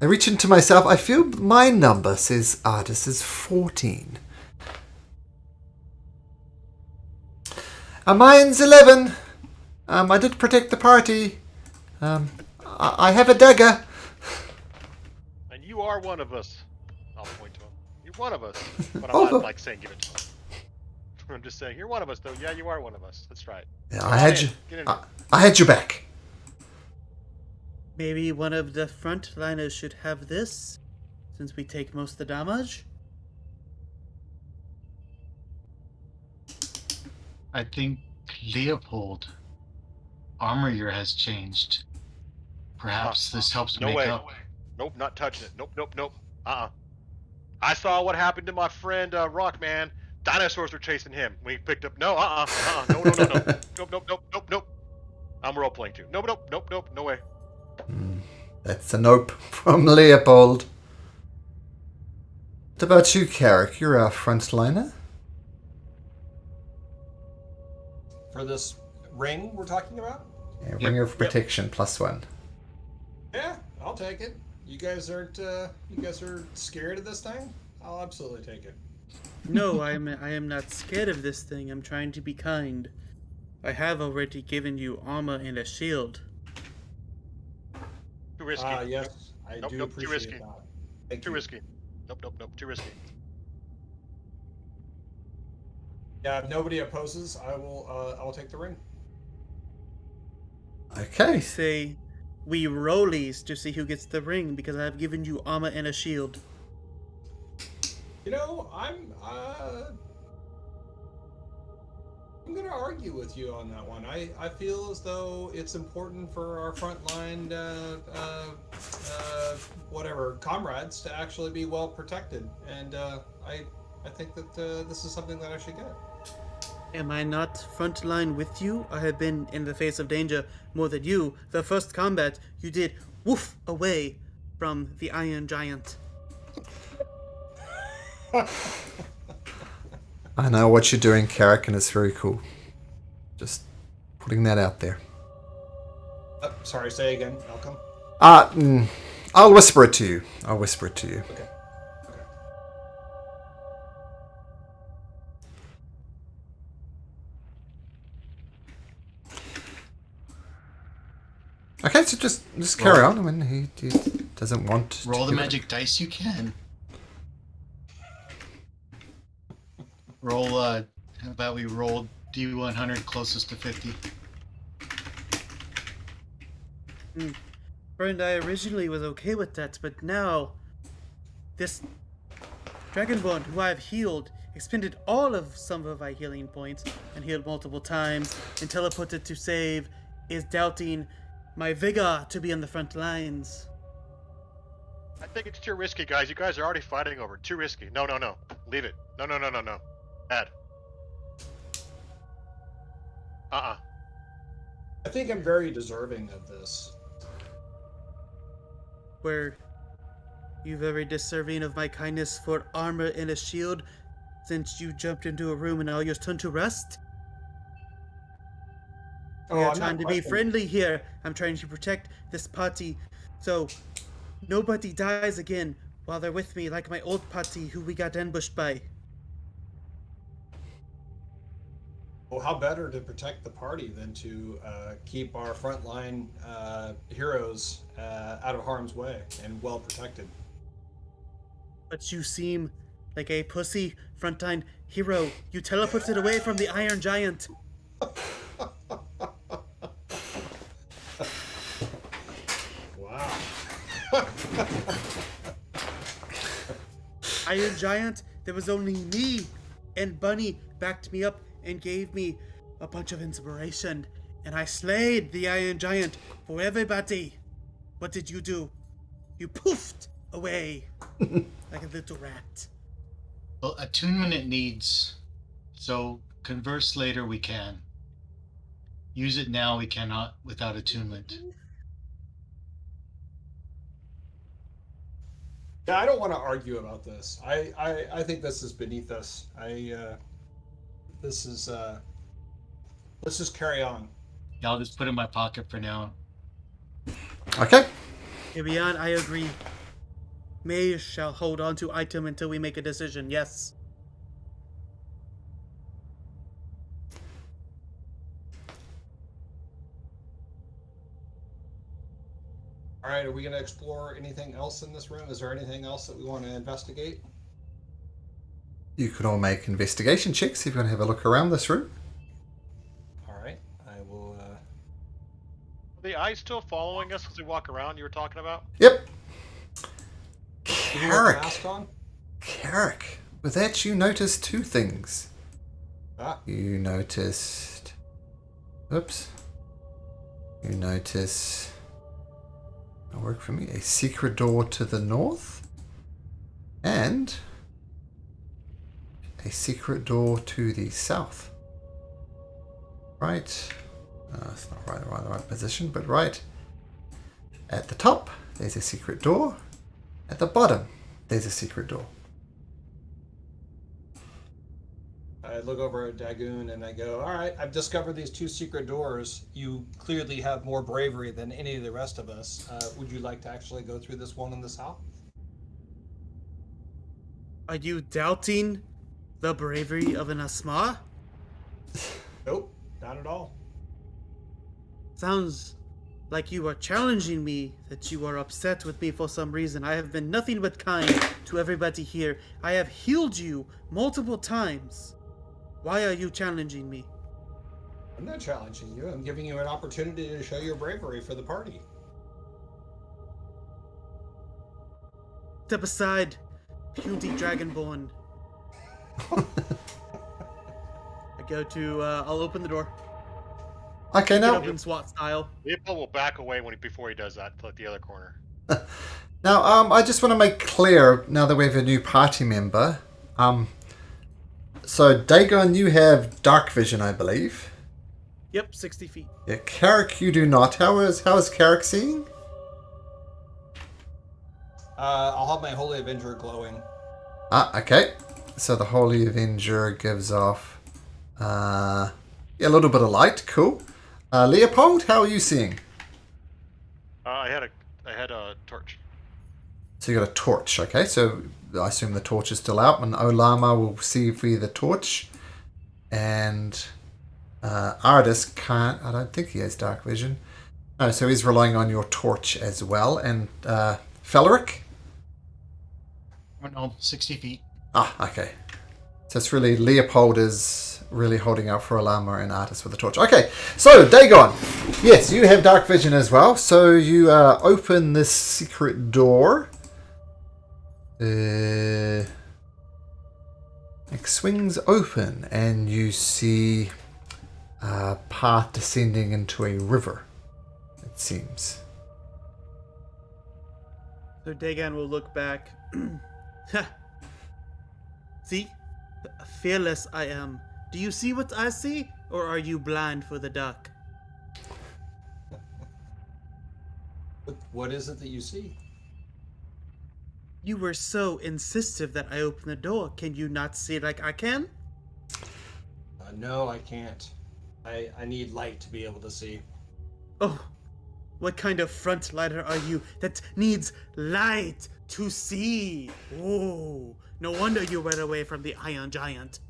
I reach into myself. I feel my number says Artis is 14. Mine's 11. I did protect the party. I have a dagger. And you are one of us. I'll point to him. You're one of us. But I'm Oh. not like saying give it to him. I'm just saying you're one of us, though. Yeah, you are one of us. That's right. Yeah, Come I on had in. you. Get in. I had your back. Maybe one of the frontliners should have this, since we take most of the damage. I think Leopold armor year has changed. Perhaps this helps No make way. up. Nope, not touching it. Nope. I saw what happened to my friend Rockman. Dinosaurs were chasing him. We picked up. No, Nope. I'm role playing too. Nope. No way. That's a nope from Leopold. What about you, Carrick? You're our frontliner. For this ring we're talking about? Yeah, ring of protection +1. Yeah, I'll take it. You guys are scared of this thing? I'll absolutely take it. No, I am not scared of this thing. I'm trying to be kind. I have already given you armor and a shield. Too risky. Yes, I Nope, do nope, too appreciate risky. that. Thank Too you. risky. Nope. Too risky. Yeah, if nobody opposes, I will take the ring. I Okay. say we rollies to see who gets the ring because I have given you armor and a shield. You know, I'm gonna argue with you on that one. I feel as though it's important for our frontline whatever comrades to actually be well protected, and I think that this is something that I should get. Am I not frontline with you? I have been in the face of danger more than you. The first combat you did woof away from the Iron Giant. I know what you're doing, Carrick, and it's very cool. Just putting that out there. Sorry, say again, Malcolm. I'll whisper it to you. Okay. Okay, so just carry on. I mean, he doesn't want to Roll the give it- magic dice you can. Roll, how about we roll D100 closest to 50? Friend, I originally was okay with that, but now This Dragonborn, who I have healed, expended all of some of my healing points and healed multiple times and teleported to save, is doubting my vigor to be on the front lines. I think it's too risky, guys. You guys are already fighting over it. Too risky. No. Leave it. No. Bad. Uh-uh. I think I'm very deserving of this. Were you very deserving of my kindness for armor and a shield, since you jumped into a room and all yours turned to rust? We are I'm trying not to be questioning- friendly here. I'm trying to protect this party, so nobody dies again while they're with me, like my old party who we got ambushed by. Well, how better to protect the party than to keep our frontline heroes out of harm's way and well protected? But you seem like a pussy frontline hero. You teleported away from the Iron Giant. Wow. Iron Giant, there was only me, and Bunny backed me up and gave me a bunch of inspiration, and I slayed the Iron Giant for everybody. What did you do? You poofed away like a little rat. Well, attunement it needs. So converse later we can. Use it now we cannot without attunement. Yeah, I don't want to argue about this. I think this is beneath us. Let's just carry on. Yeah, I'll just put it in my pocket for now. Okay. Beyond, I agree. May shall hold on to item until we make a decision. Yes. All right, are we going to explore anything else in this room? Is there anything else that we want to investigate? You could all make investigation checks if you want to have a look around this room. All right, I will. Are the eyes still following us as we walk around you were talking about? Yep. Did you have the Carrick. mask on? Carrick. With that, you noticed two things. Ah, You noticed... Oops. You notice... It'll work for me. A secret door to the north. And... a secret door to the south. Right. It's not the right position, but right. At the top, there's a secret door. At the bottom, there's a secret door. I look over at Dagoon and I go, all right, I've discovered these two secret doors. You clearly have more bravery than any of the rest of us. Would you like to actually go through this one in the south? Are you doubting the bravery of an Asma? Nope, not at all. Sounds like you are challenging me, that you are upset with me for some reason. I have been nothing but kind to everybody here. I have healed you multiple times. Why are you challenging me? I'm not challenging you. I'm giving you an opportunity to show your bravery for the party. Step aside, puny dragonborn. I go to, I'll open the door. Okay, Get now... open SWAT style. Leopold will back away before he does that to like the other corner. Now, I just want to make clear, now that we have a new party member, so Dagon, you have dark vision, I believe. Yep, 60 feet. Yeah, Carrick, you do not. How is Carrick seeing? I'll have my Holy Avenger glowing. Ah, okay. So the Holy Avenger gives off a little bit of light. Cool. Leopold, how are you seeing? I had a torch. So you got a torch, okay? So I assume the torch is still out, and Olama will see via the torch. And Ardis can't. I don't think he has dark vision. Oh, so he's relying on your torch as well. And Feleric? Oh no, 60 feet. Ah, okay. So it's really Leopold is really holding out for Olama and Artis with the torch. Okay, so Dagon. Yes, you have dark vision as well. So you open this secret door. It swings open, and you see a path descending into a river, it seems. So Dagon will look back. Ha! See? Fearless I am. Do you see what I see? Or are you blind for the dark? What is it that you see? You were so insistent that I open the door. Can you not see like I can? No, I can't. I need light to be able to see. Oh, what kind of frontlighter are you that needs light to see? Oh, no wonder you ran away from the Iron Giant.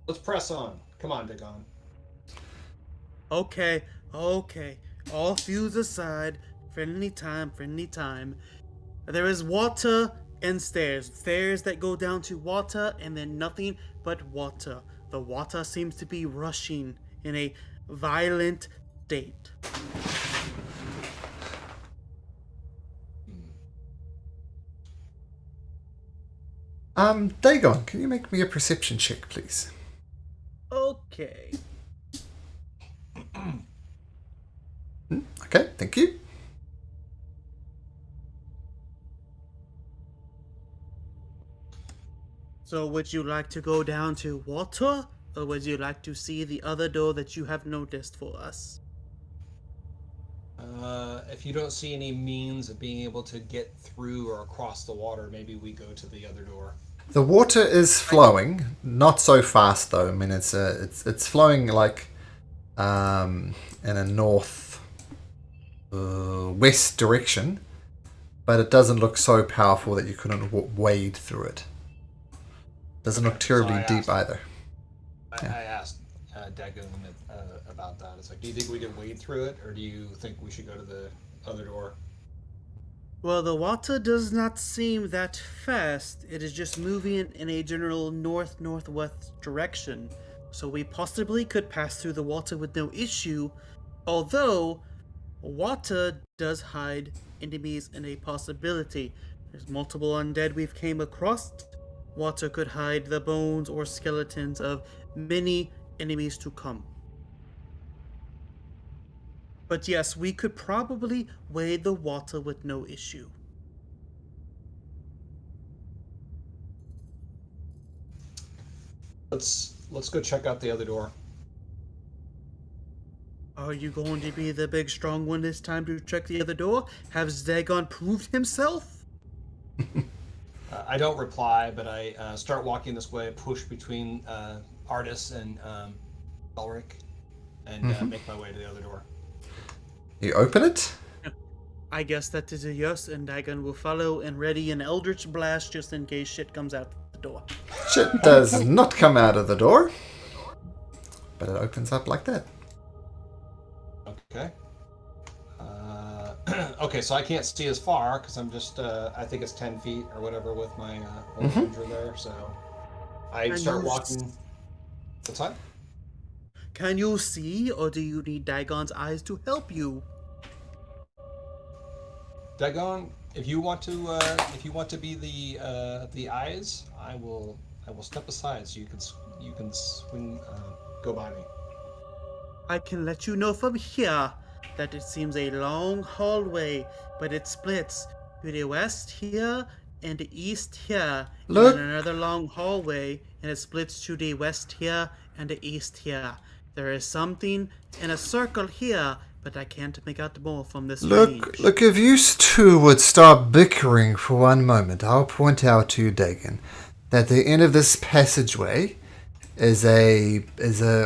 Let's press on. Come on, Dagon. Okay. All feuds aside, friendly time. There is water and stairs. Stairs that go down to water and then nothing but water. The water seems to be rushing in a violent state. Dagon, can you make me a perception check, please? Okay. Okay, thank you. So would you like to go down to water? Or would you like to see the other door that you have noticed for us? If you don't see any means of being able to get through or across the water, maybe we go to the other door. The water is flowing, not so fast though. I mean, it's flowing like in a north west direction, but it doesn't look so powerful that you couldn't wade through it. Doesn't look terribly deep either. I asked Dagon about that. It's like, do you think we could wade through it, or do you think we should go to the other door? Well, the water does not seem that fast. It is just moving in a general north-northwest direction. So we possibly could pass through the water with no issue. Although, water does hide enemies in a possibility. There's multiple undead we've came across. Water could hide the bones or skeletons of many enemies to come. But yes, we could probably wade the water with no issue. Let's go check out the other door. Are you going to be the big strong one this time to check the other door? Has Dagon proved himself? I don't reply, but I start walking this way, push between Artis and Elric, and make my way to the other door. You open it? I guess that is a yes, and Dagon will follow and ready an Eldritch Blast just in case shit comes out the door. Shit does not come out of the door, but it opens up like that. Okay. Okay, so I can't see as far because I'm just, I think it's 10 feet or whatever with my ranger there, so I start walking. What's that? Can you see, or do you need Dagon's eyes to help you? Dagon, if you want to be the eyes, I will step aside so you can swing, go by me. I can let you know from here that it seems a long hallway, but it splits to the west here and the east here. Look. And then another long hallway, and it splits to the west here and the east here. There is something in a circle here, but I can't make out more from this range. Look, if you two would stop bickering for one moment, I'll point out to you, Dagon, that the end of this passageway is a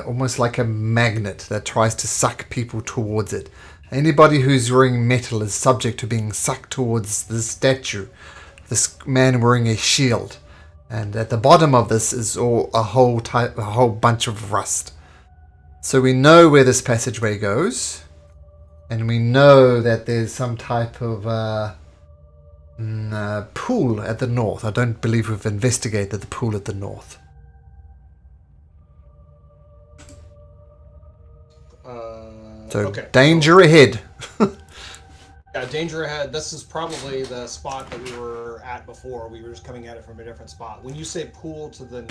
almost like a magnet that tries to suck people towards it. Anybody who's wearing metal is subject to being sucked towards this statue, this man wearing a shield, and at the bottom of this is a whole bunch of rust. So we know where this passageway goes, and we know that there's some type of pool at the north. I don't believe we've investigated the pool at the north. So okay. danger ahead. Yeah, danger ahead. This is probably the spot that we were at before. We were just coming at it from a different spot. When you say pool to the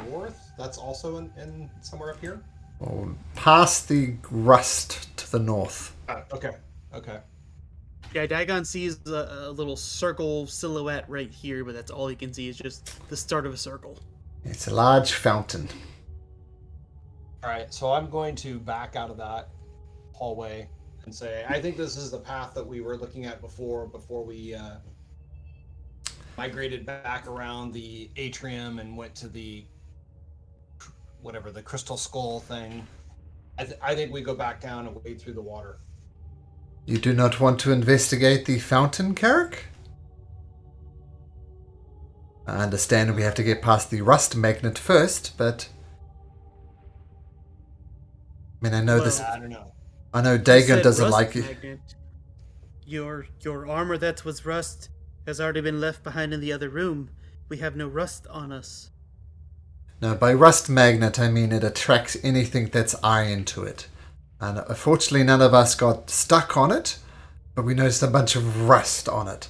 north, that's also in somewhere up here? Or past the rust to the north. Okay. Okay. Yeah, Dagon sees a little circle silhouette right here, but that's all he can see is just the start of a circle. It's a large fountain. All right. So I'm going to back out of that hallway and say, I think this is the path that we were looking at before we migrated back around the atrium and went to the whatever, the crystal skull thing. I think we go back down and wade through the water. You do not want to investigate the fountain, Carrick? I understand we have to get past the rust magnet first, but... I mean, I know this... I don't know. I know You Dagon said doesn't rust like it. magnet. Your armor that was rust has already been left behind in the other room. We have no rust on us. No, by rust magnet, I mean it attracts anything that's iron to it. And unfortunately, none of us got stuck on it, but we noticed a bunch of rust on it.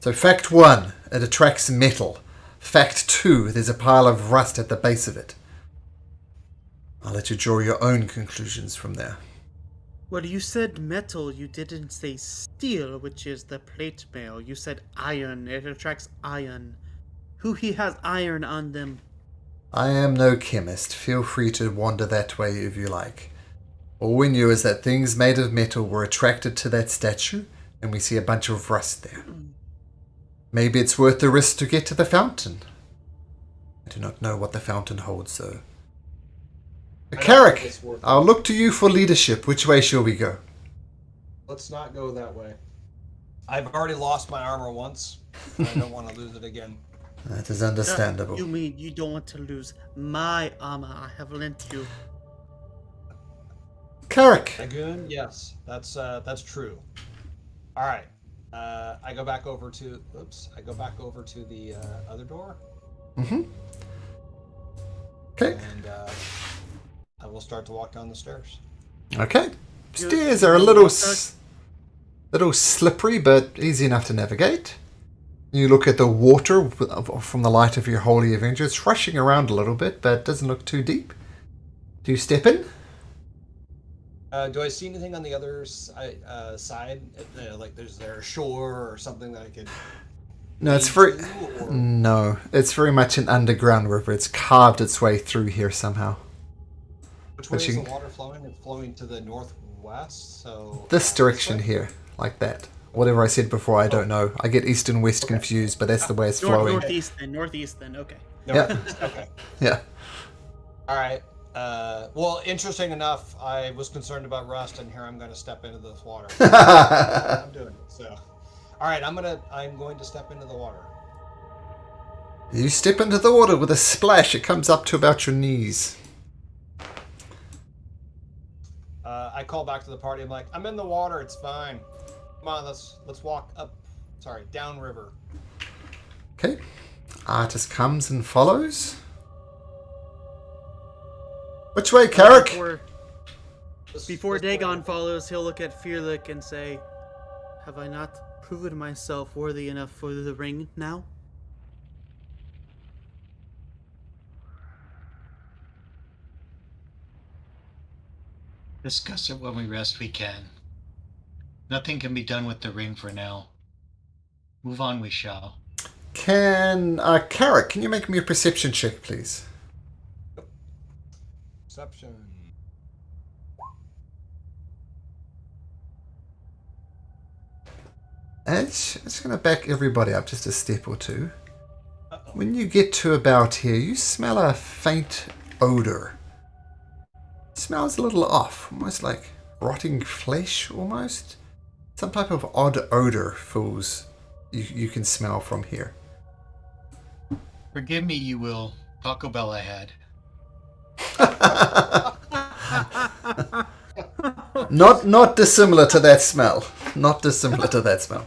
So fact 1, it attracts metal. Fact 2, there's a pile of rust at the base of it. I'll let you draw your own conclusions from there. Well, you said metal, you didn't say steel, which is the plate mail. You said iron, it attracts iron. Who he has iron on them? I am no chemist. Feel free to wander that way if you like. All we knew is that things made of metal were attracted to that statue, and we see a bunch of rust there. Maybe it's worth the risk to get to the fountain. I do not know what the fountain holds, though. Carrick, I'll look to you for leadership. Which way shall we go? Let's not go that way. I've already lost my armor once. And I don't want to lose it again. That is understandable. You mean you don't want to lose my armor I have lent you? Carrick, Lagoon, yes, that's true. All right, I go back over to. Oops, I go back over to the other door. Mm-hmm. Okay. And I will start to walk down the stairs. Okay. Stairs are a little slippery, but easy enough to navigate. You look at the water from the light of your Holy Avenger. It's rushing around a little bit, but it doesn't look too deep. Do you step in? Do I see anything on the other side? Like, is there a shore or something that I could? No, it's very. No, it's very much an underground river. It's carved its way through here somehow. Which way is the water flowing? It's flowing to the northwest, so... This direction here, like that. Whatever I said before, I don't know. I get east and west confused, but that's the way it's flowing. Northeast then, okay. Yeah. Okay. Yeah. All right. Well, interesting enough, I was concerned about rust, and here I'm going to step into this water. I'm doing it, so... All right, I'm going to step into the water. You step into the water with a splash. It comes up to about your knees. I call back to the party. I'm like, I'm in the water. It's fine. Come on, let's walk up. Sorry, downriver. Okay. Artist comes and follows. Which way, Carrick? Before Dagon follows, he'll look at Fearlick and say, "Have I not proven myself worthy enough for the ring now?" Discuss it when we rest we can. Nothing can be done with the ring for now. Move on we shall. Carrick, can you make me a perception check, please? Perception. It's going to back everybody up just a step or two. Uh-oh. When you get to about here, you smell a faint odor. It smells a little off, almost like rotting flesh, almost. Some type of odd odor fills you can smell from here. Forgive me, you will. Taco Bell I had. Not dissimilar to that smell. Not dissimilar to that smell.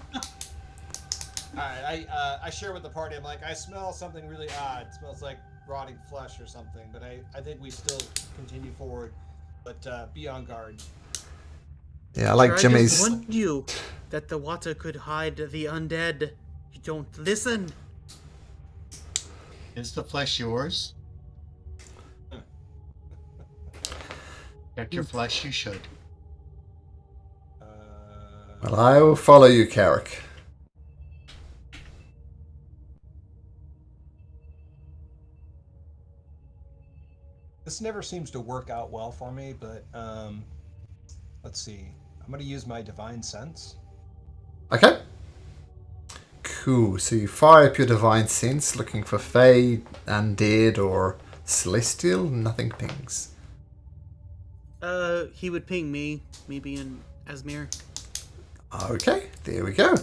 I share with the party. I'm like, I smell something really odd. It smells like rotting flesh or something. But I think we still continue forward. But be on guard. Yeah, I like Jimmy's. I just warned you. that the water could hide the undead. You don't listen. Is the flesh yours? Check your flesh, you should. Well, I will follow you, Carrick. This never seems to work out well for me, but let's see. I'm going to use my divine sense. Okay. Cool. So you fire up your divine sense, looking for Fey, undead, or celestial. Nothing pings. He would ping me being Asmir. Okay, there we go.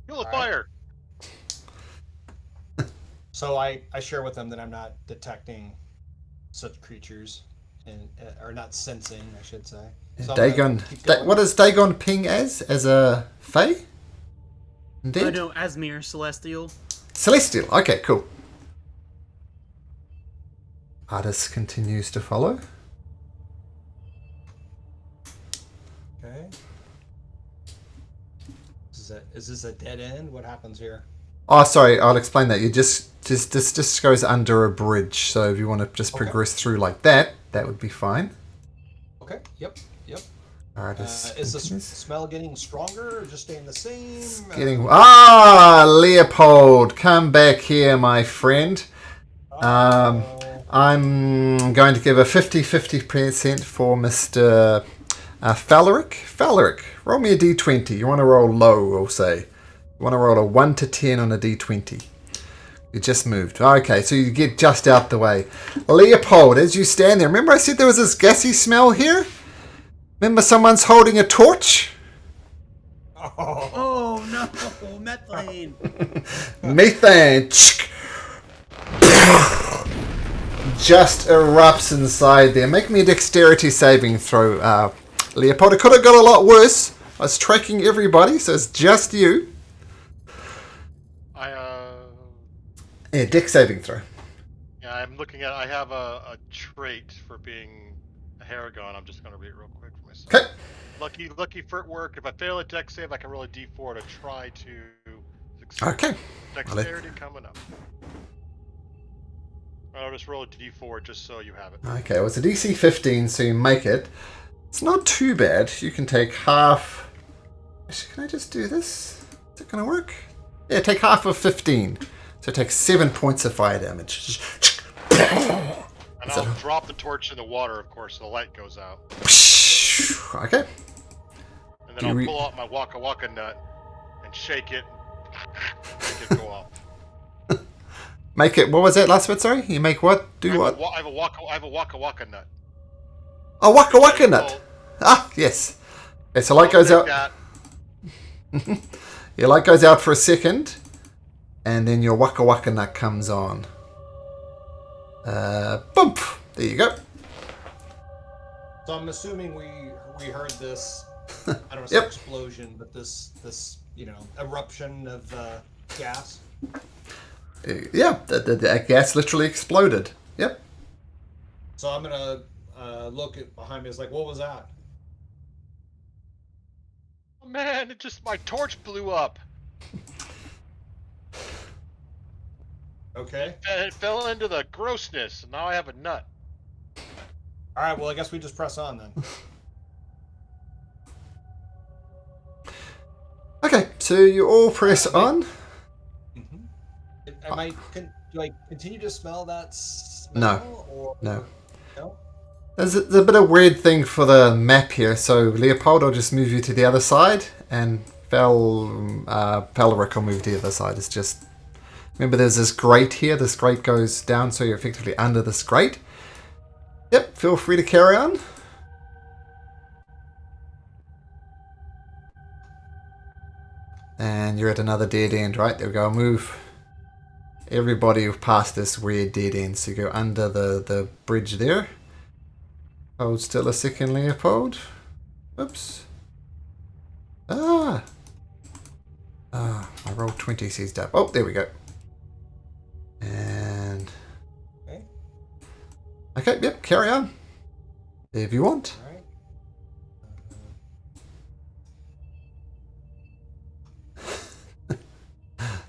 Feel the fire. So I share with them that I'm not detecting such creatures, and or not sensing, I should say. So I'm gonna Dagon. keep going. What does Dagon ping as? As a Fey? Undead? Oh no, Asmir, Celestial. Celestial. Okay, cool. Artis continues to follow. Okay. Is this a dead end? What happens here? Oh, sorry. I'll explain that. You this just goes under a bridge. So if you want to just Okay. progress through like that, that would be fine. Okay. Yep. Artis Is the continues. smell getting stronger or just staying the same? Leopold, come back here, my friend. Oh. I'm going to give a 50-50% for Mr. Faleric. Faleric, roll me a d20. You want to roll low, we'll say. You want to roll a 1 to 10 on a d20. You just moved. Okay, so you get just out the way. Leopold, as you stand there, remember I said there was this gassy smell here? Remember someone's holding a torch? Oh no, methane. Methane just erupts inside there. Make me a dexterity saving throw, Leopold. It could have got a lot worse. I was tracking everybody, so it's just you. Yeah, dex saving throw. Yeah, I'm looking at. I have a trait for being a Haragon. I'm just gonna read it real quick for myself. Okay. Lucky for it work. If I fail a dex save, I can roll a d4 to try to succeed. Okay. Dexterity coming up. I'll just roll a d4 just so you have it. Okay, well, it's a DC 15, so you make it. It's not too bad. You can take half. Actually, can I just do this? Is it going to work? Yeah, take half of 15. So take 7 points of fire damage. And I'll drop the torch in the water, of course, so the light goes out. Okay. And then I'll pull out my Waka Waka nut and shake it, make it go off. Make it. What was that last bit? Sorry, you make what? Do what? I have a Waka Waka nut. A Waka Waka nut. Ah, yes. Okay, so light goes out. Your light goes out for a second, and then your Waka Waka nut comes on. Bump. There you go. So I'm assuming we heard this. I don't know, Yep. explosion, but this eruption of gas. Yeah, the gas literally exploded. Yep. So I'm gonna look at behind me. It's like, what was that? Oh man, my torch blew up. Okay. And it fell into the grossness, and now I have a nut. All right. Well, I guess we just press on then. Okay, so you all press on. Do I continue to smell that smell? No. Or, No. No? There's a bit of weird thing for the map here. So Leopold, I'll just move you to the other side, and Faleric will move to the other side. It's just, remember there's this grate here. This grate goes down, so you're effectively under this grate. Yep, feel free to carry on. And you're at another dead end, right? There we go. I'll move everybody past this weird dead end. So you go under the bridge there. Hold still a second, Leopold. Oops. My roll 20 seized up. Oh, there we go. And... Okay. Okay, yep, carry on. If you want. All right.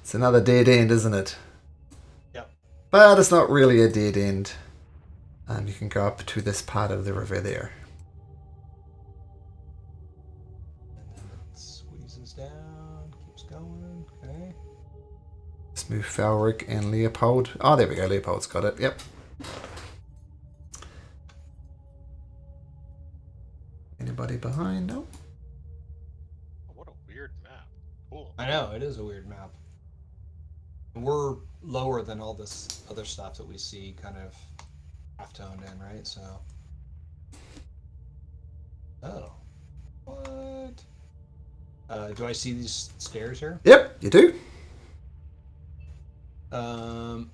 It's another dead end, isn't it? Yep. But it's not really a dead end. You can go up to this part of the river there. And then it squeezes down, keeps going. Okay. Let's move Falric and Leopold. Oh, there we go. Leopold's got it. Yep. Anybody behind? No. Oh, what a weird map. Cool. I know, it is a weird map. We're lower than all this other stuff that we see kind of half-toned in, right? So... Oh. What? Do I see these stairs here? Yep, you do. Gone.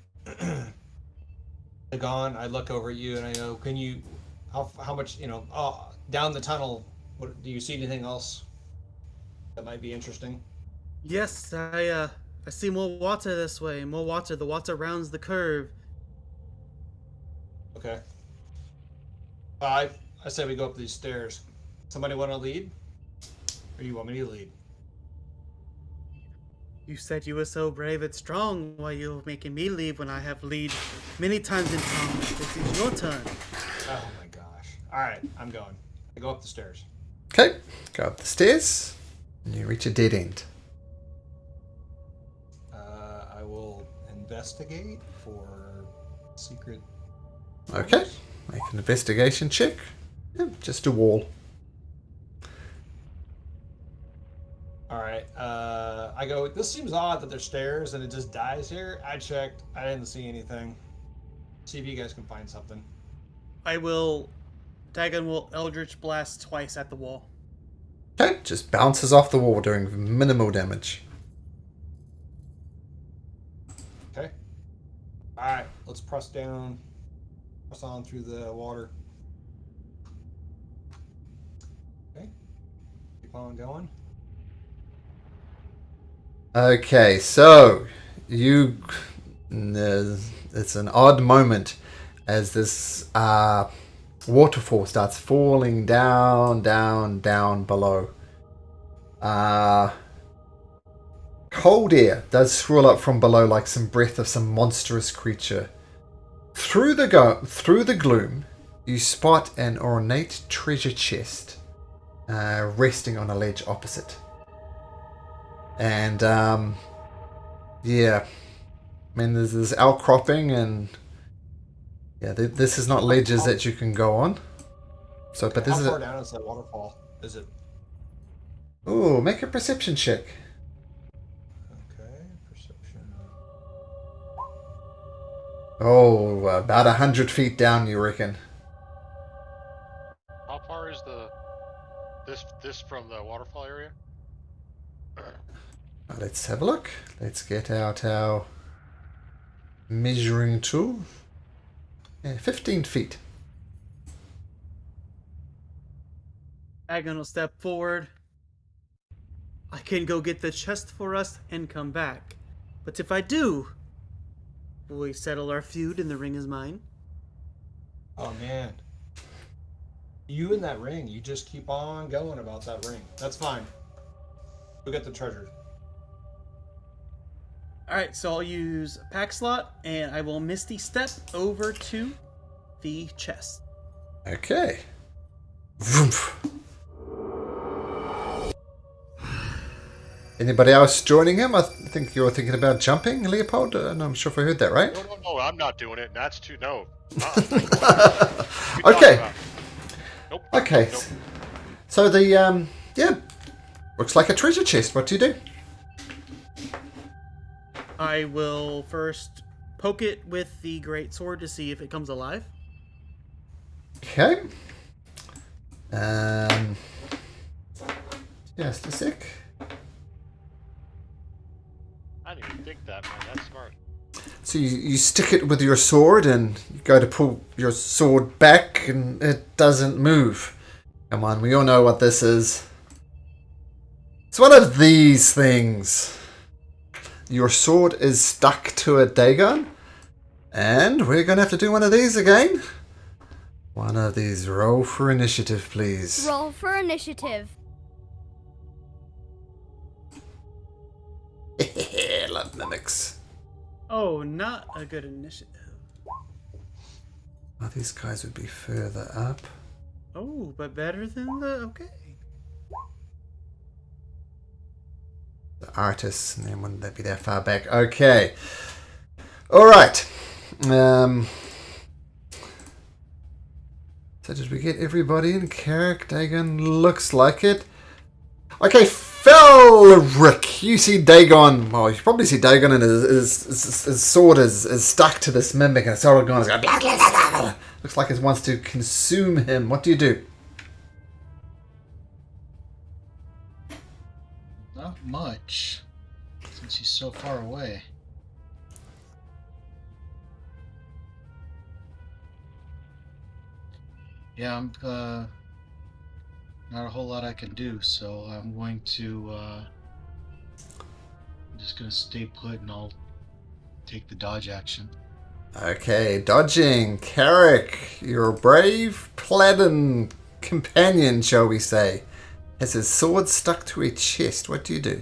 I look over at you and I go, can you... How much, down the tunnel, what, do you see anything else that might be interesting? Yes, I see more water this way. More water. The water rounds the curve. Okay. I say we go up these stairs. Somebody want to lead? Or you want me to lead? You said you were so brave and strong. Why you making me leave when I have lead many times in town? This is your turn. Oh my gosh. Alright, I'm going. I go up the stairs. Okay, go up the stairs. And you reach a dead end. I will investigate for secret... Okay, make an investigation check. Yep, just a wall. Alright, I go, this seems odd that there's stairs and it just dies here. I checked, I didn't see anything. See if you guys can find something. Dagon will Eldritch Blast twice at the wall. Okay, just bounces off the wall, doing minimal damage. Okay. Alright, let's press down. Press on through the water. Okay. Keep on going. Okay, so it's an odd moment as this waterfall starts falling down below. Cold air does swirl up from below like some breath of some monstrous creature. Through the gloom, you spot an ornate treasure chest resting on a ledge opposite. And yeah, I mean there's outcropping and yeah, this is not ledges that you can go on. So, but this How is far down is that waterfall? Is it? Oh, make a perception check. Okay, perception. Oh, about 100 feet down, you reckon? How far is this from the waterfall area? Let's have a look. Let's get out our measuring tool. Yeah, 15 feet. Dagon will step forward. I can go get the chest for us and come back. But if I do, will we settle our feud and the ring is mine? Oh man. You and that ring, you just keep on going about that ring. That's fine. We'll get the treasure. Alright, so I'll use a pack slot and I will Misty Step over to the chest. Okay. Vroom. Anybody else joining him? I think you're thinking about jumping, Leopold. I'm not sure if I heard that right. No, I'm not doing it. That's too no. Okay. Nope. Okay. Nope. So the yeah, looks like a treasure chest. What do you do? I will first poke it with the great sword to see if it comes alive. Okay. Just a sec. I didn't even think that, man. That's smart. So you stick it with your sword and you go to pull your sword back and it doesn't move. Come on, we all know what this is. It's one of these things. Your sword is stuck to a Dagon. And we're going to have to do one of these again. One of these. Roll for initiative, please. Roll for initiative. mimics. Oh, not a good initiative. Oh, these guys would be further up. Oh, but better than the... Okay. The artists, and then wouldn't they be that far back? Okay. Alright. So did we get everybody in? Carrick, Dagon, looks like it. Okay, Felric, you see Dagon. Well, you probably see Dagon, and his sword is stuck to this mimic, and Sauron is going blah, blah, blah, blah. Looks like it wants to consume him. What do you do? Not much, since he's so far away. Yeah, I'm not a whole lot I can do, so I'm going to I'm just gonna stay put, and I'll take the dodge action. Okay, dodging. Carrick, your brave Plaiden companion, shall we say, has his sword stuck to a chest. What do you do?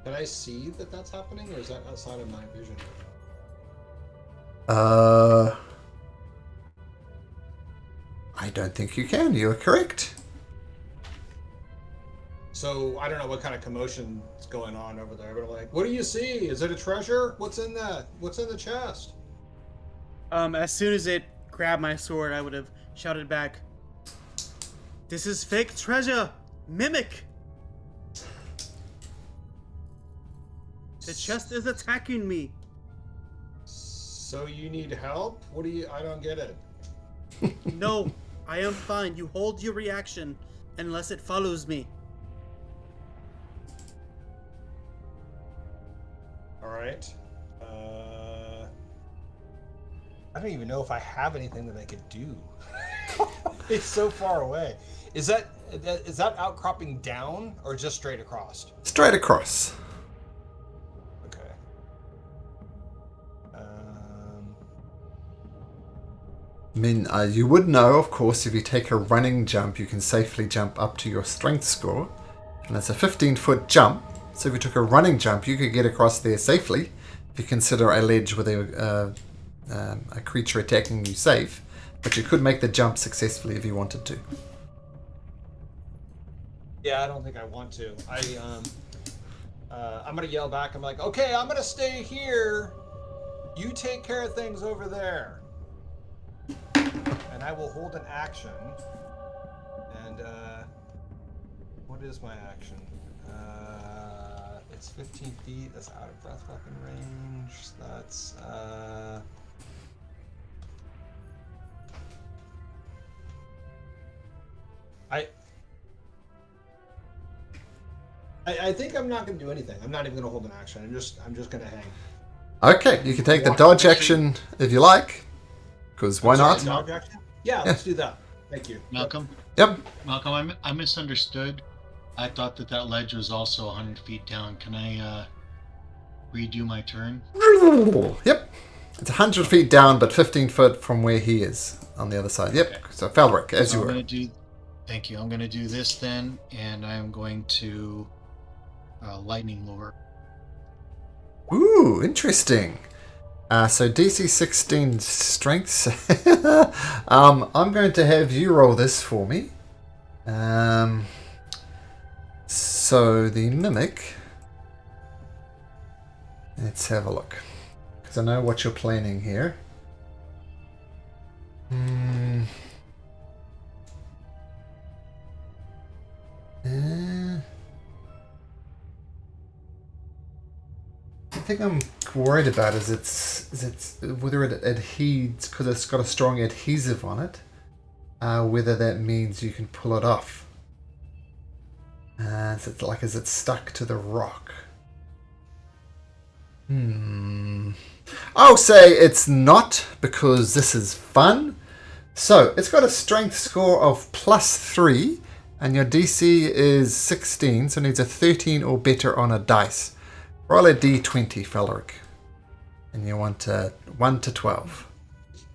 Can I see that that's happening, or is that outside of my vision? I don't think you can. You are correct. So I don't know what kind of commotion is going on over there, but I'm like, what do you see? Is it a treasure? What's in that? What's in the chest? As soon as it grabbed my sword, I would have shouted back, "This is fake treasure! Mimic! The chest is attacking me!" So you need help? What do you? I don't get it. No, I am fine. You hold your reaction unless it follows me. All right. I don't even know if I have anything that I could do. It's so far away. Is that outcropping down or just straight across? Straight across. Okay. I mean, you would know, of course, if you take a running jump, you can safely jump up to your strength score. And it's a 15-foot jump. So if you took a running jump, you could get across there safely. If you consider a ledge with a creature attacking you safe. But you could make the jump successfully if you wanted to. Yeah, I don't think I want to. I'm gonna yell back. I'm like, okay, I'm gonna stay here. You take care of things over there. And I will hold an action. And what is my action? It's 15 feet. That's out of breath weapon range. That's I think I'm not going to do anything. I'm not even going to hold an action. I'm just going to hang. Okay, you can take the dodge action if you like. Because why not? Dodge action? Yeah, let's do that. Thank you. Malcolm? Yep. Malcolm, I misunderstood. I thought that ledge was also 100 feet down. Can I redo my turn? Yep. It's 100 feet down, but 15 foot from where he is on the other side. Yep. Okay. So Felric, as So you were. Thank you. I'm going to do this then, and I'm going to lightning lure. Ooh, interesting. So DC 16 strengths. I'm going to have you roll this for me. So the mimic. Let's have a look, because I know what you're planning here. The thing I'm worried about is it's whether it adheres, because it's got a strong adhesive on it. Whether that means you can pull it off. So it's like, is it stuck to the rock? I'll say it's not, because this is fun. So it's got a strength score of +3, and your DC is 16, so it needs a 13 or better on a dice. Roll a d20, Felric. And you want 1 to 12.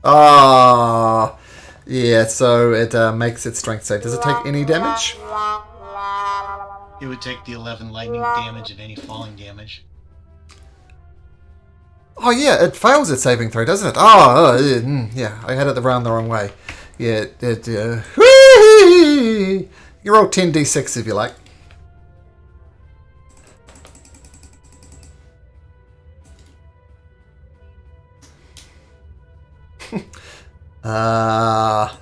Ah, yeah, so it makes its strength save. Does it take any damage? It would take the 11 lightning damage and any falling damage. Oh yeah, it fails its saving throw, doesn't it? Oh, yeah, I had it around the wrong way. Yeah, you roll 10d6 if you like. uh,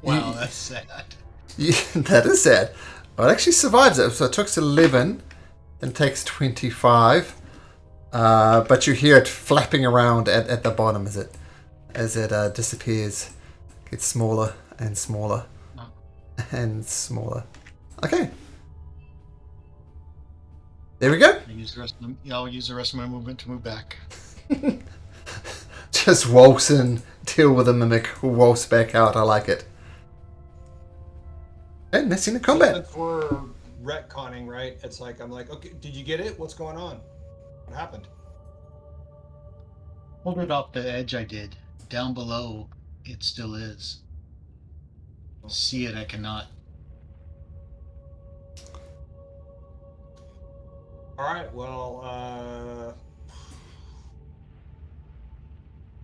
Wow, that's sad. yeah, that is sad. Well, it actually survives it. So it takes 11, then takes 25. But you hear it flapping around at the bottom as it disappears. Gets smaller and smaller and smaller. Okay. There we go. I'll use the rest of my movement to move back. Just waltz in, deal with the mimic, waltz back out. I like it. And missing the combat. Since we're retconning, right? It's like, I'm like, okay, did you get it? What's going on? What happened? Pulled it off the edge, I did. Down below, it still is. See it, I cannot. Alright, well,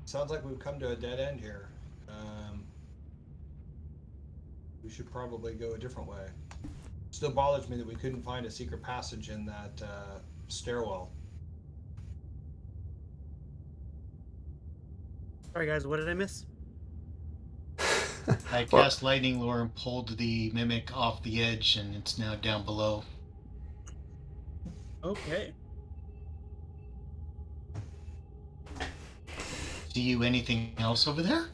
sounds like we've come to a dead end here. We should probably go a different way. Still bothers me that we couldn't find a secret passage in that stairwell. Sorry, guys. What did I miss? I cast lightning lure and pulled the mimic off the edge, and it's now down below. Okay. See you anything else over there?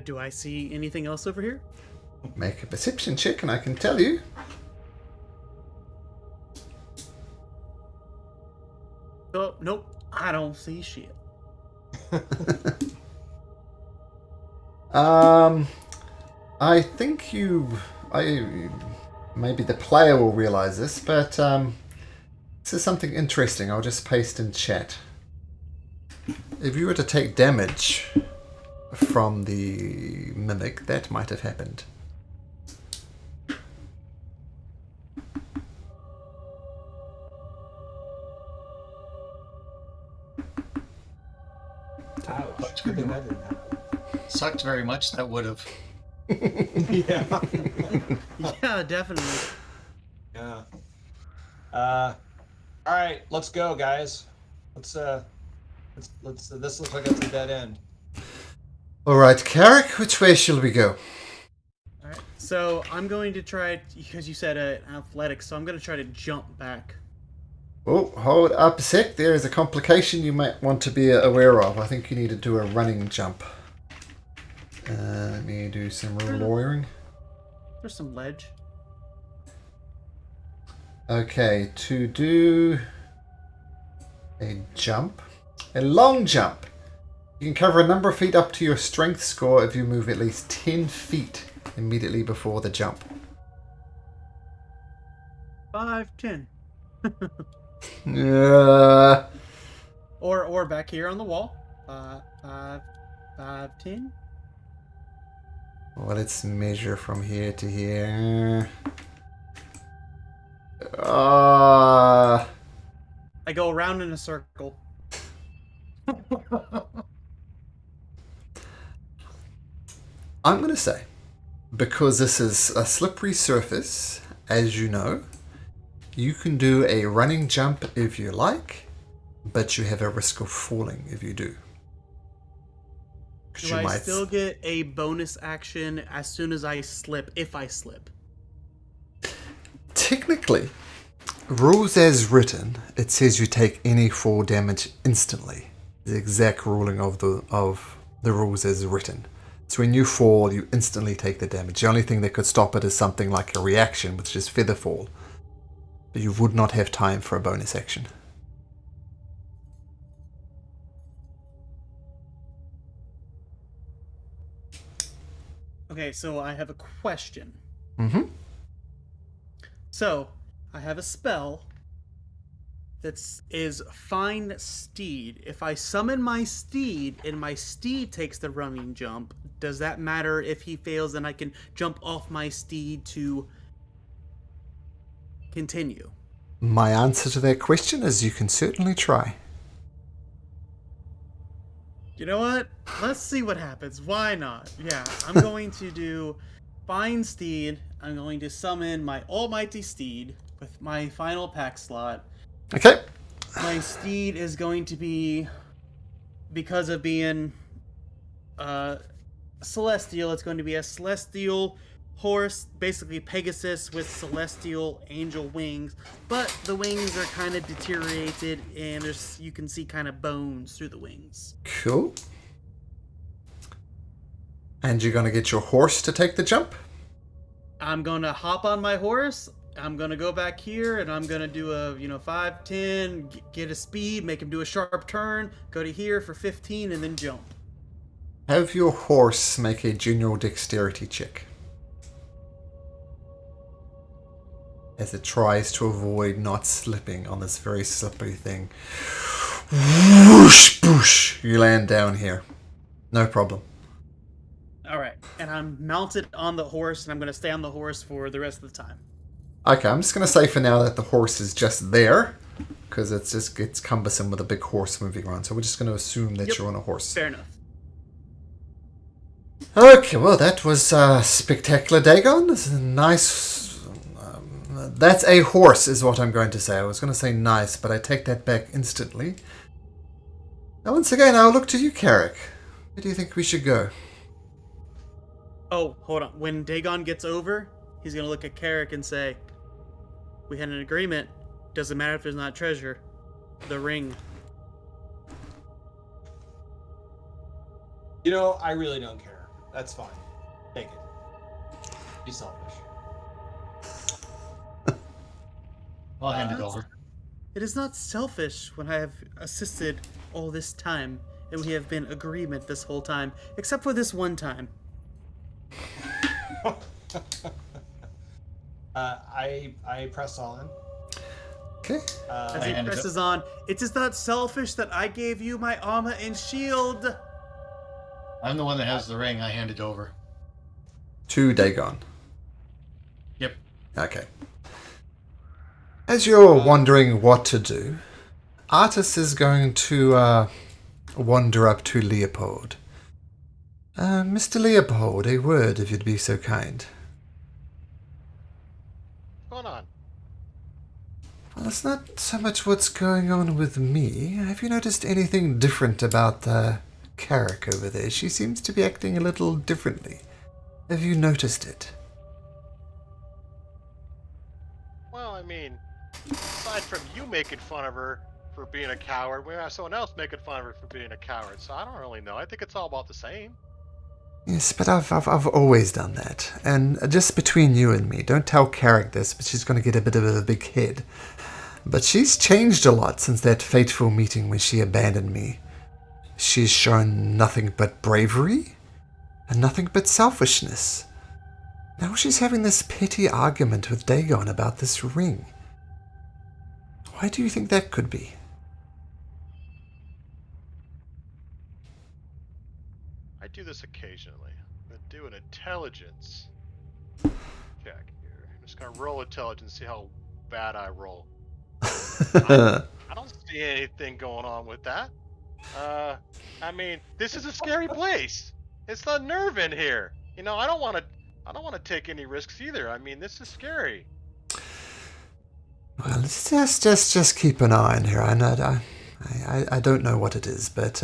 Do I see anything else over here? Make a perception check and I can tell you. Oh, nope. I don't see shit. I think maybe the player will realize this, but this is something interesting. I'll just paste in chat. If you were to take damage from the mimic, that might have happened. Ouch. Good thing that didn't happen. Sucked very much, that would have. Yeah. Yeah, definitely. Yeah. All right, let's go, guys. Let's. This looks like it's a dead end. All right, Carrick, which way shall we go? All right. So I'm going to try, because you said athletics, so I'm going to try to jump back. Oh, hold up a sec. There is a complication you might want to be aware of. I think you need to do a running jump. Let me do some rule lawyering. There's some ledge. Okay, to do a jump, a long jump, you can cover a number of feet up to your strength score if you move at least 10 feet immediately before the jump. 5, 10. Or back here on the wall. 5, 10. Well, let's measure from here to here. I go around in a circle. I'm going to say, because this is a slippery surface, as you know, you can do a running jump if you like, but you have a risk of falling if you do. Do I still get a bonus action as soon as I slip, if I slip? Technically, rules as written, it says you take any fall damage instantly. The exact ruling of the rules as written. So when you fall, you instantly take the damage. The only thing that could stop it is something like a reaction, which is feather fall. But you would not have time for a bonus action. Okay, so I have a question. Mm-hmm. So, I have a spell that is Find Steed. If I summon my steed and my steed takes the running jump, does that matter if he fails? Then I can jump off my steed to continue. My answer to that question is you can certainly try. You know what? Let's see what happens. Why not? Yeah, I'm going to do Fine Steed. I'm going to summon my Almighty Steed with my final pack slot. Okay. My steed is going to be, because of being celestial, it's going to be a celestial horse, basically Pegasus with celestial angel wings, but the wings are kind of deteriorated and you can see kind of bones through the wings. Cool. And you're going to get your horse to take the jump? I'm going to hop on my horse. I'm going to go back here and I'm going to do a, 5, 10, get a speed, make him do a sharp turn, go to here for 15 and then jump. Have your horse make a general dexterity check as it tries to avoid not slipping on this very slippery thing. Whoosh, boosh, you land down here. No problem. All right, and I'm mounted on the horse and I'm going to stay on the horse for the rest of the time. Okay, I'm just going to say for now that the horse is just there because it's cumbersome with a big horse moving around. So we're just going to assume that you're on a horse. Fair enough. Okay, well, that was spectacular, Dagon. This is a nice... that's a horse, is what I'm going to say. I was going to say nice, but I take that back instantly. Now, once again, I'll look to you, Carrick. Where do you think we should go? Oh, hold on. When Dagon gets over, he's going to look at Carrick and say, we had an agreement. Doesn't matter if there's not treasure. The ring. I really don't care. That's fine. Take it. Be selfish. I'll hand it over. It is not selfish when I have assisted all this time, and we have been agreement this whole time, except for this one time. I press on. Okay. As he presses on, it is not selfish that I gave you my armor and shield. I'm the one that has the ring. I hand it over. To Dagon. Yep. Okay. As you're wondering what to do, Artis is going to wander up to Leopold. Mr. Leopold, a word if you'd be so kind. What's going on? Well, it's not so much what's going on with me. Have you noticed anything different about Carrick over there? She seems to be acting a little differently. Have you noticed it? Well, I mean, aside from you making fun of her for being a coward, we have someone else making fun of her for being a coward, so I don't really know. I think it's all about the same. Yes, but I've always done that. And just between you and me, don't tell Carrick this, but she's going to get a bit of a big head. But she's changed a lot since that fateful meeting when she abandoned me. She's shown nothing but bravery and nothing but selfishness. Now she's having this petty argument with Dagon about this ring. Why do you think that could be? I do this occasionally. I'm going to do an intelligence check here. I'm just going to roll intelligence, see how bad I roll. I don't see anything going on with that. I mean, this is a scary place. It's the nerve in here. I don't want to take any risks either. I mean, this is scary. Well, let's just keep an eye on her. I don't know what it is, but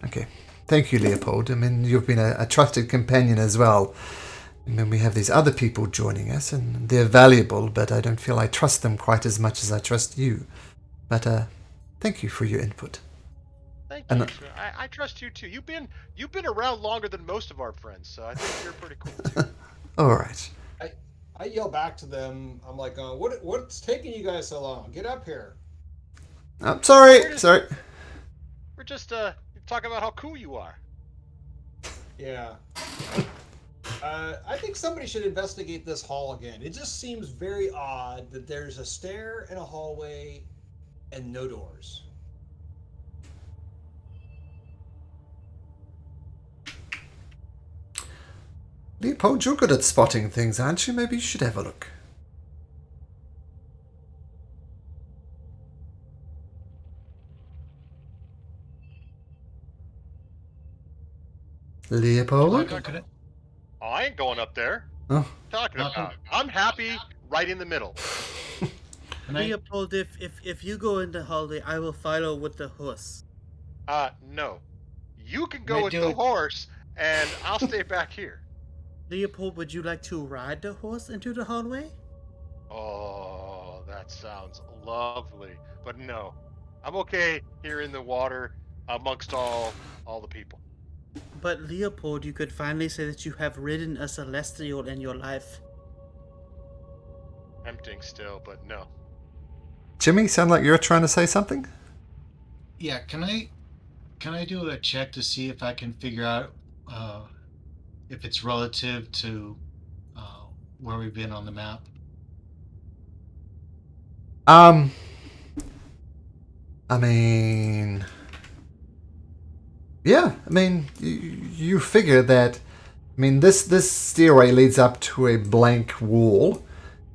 okay. Thank you, Leopold. I mean, you've been a trusted companion as well. I mean, we have these other people joining us, and they're valuable, but I don't feel I trust them quite as much as I trust you. But thank you for your input. Thank you. I trust you too. You've been around longer than most of our friends, so I think you're pretty cool too. All right. I yell back to them. I'm like, what's taking you guys so long? Get up here. I'm sorry. We're just talking about how cool you are. Yeah. I think somebody should investigate this hall again. It just seems very odd that there's a stair and a hallway and no doors. Leopold, you're good at spotting things, aren't you? Maybe you should have a look. Leopold? Oh, I ain't going up there. Oh. Talking Welcome. about. I'm happy right in the middle. Can I, Leopold, if you go into hallway, I will follow with the horse. No. You can Can go I with do the it? horse, and I'll stay back here. Leopold, would you like to ride the horse into the hallway? Oh, that sounds lovely. But no, I'm okay here in the water amongst all the people. But Leopold, you could finally say that you have ridden a celestial in your life. Tempting still, but no. Jimmy, sound like you're trying to say something? yeah, can I do a check to see if I can figure out if it's relative to where we've been on the map? I mean, yeah. I mean, you figure that. I mean, this stairway leads up to a blank wall,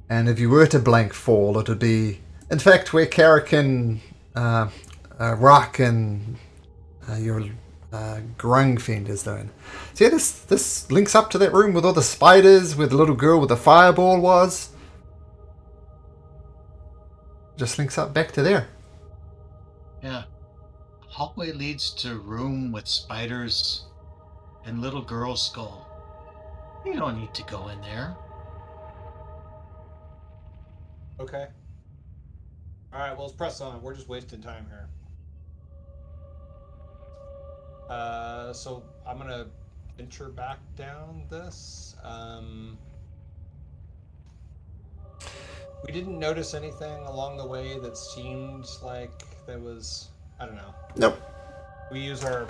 and if you were to blank fall, it would be, in fact, where Carrick and Rock and your Grungfiend is doing. So yeah, this links up to that room with all the spiders, where the little girl with the fireball was. Just links up back to there. Yeah. Hallway leads to room with spiders and little girl skull. You don't need to go in there. Okay. All right. Well, let's press on. We're just wasting time here. So I'm gonna venture back down this. We didn't notice anything along the way that seemed like there was, I don't know. Nope. We use our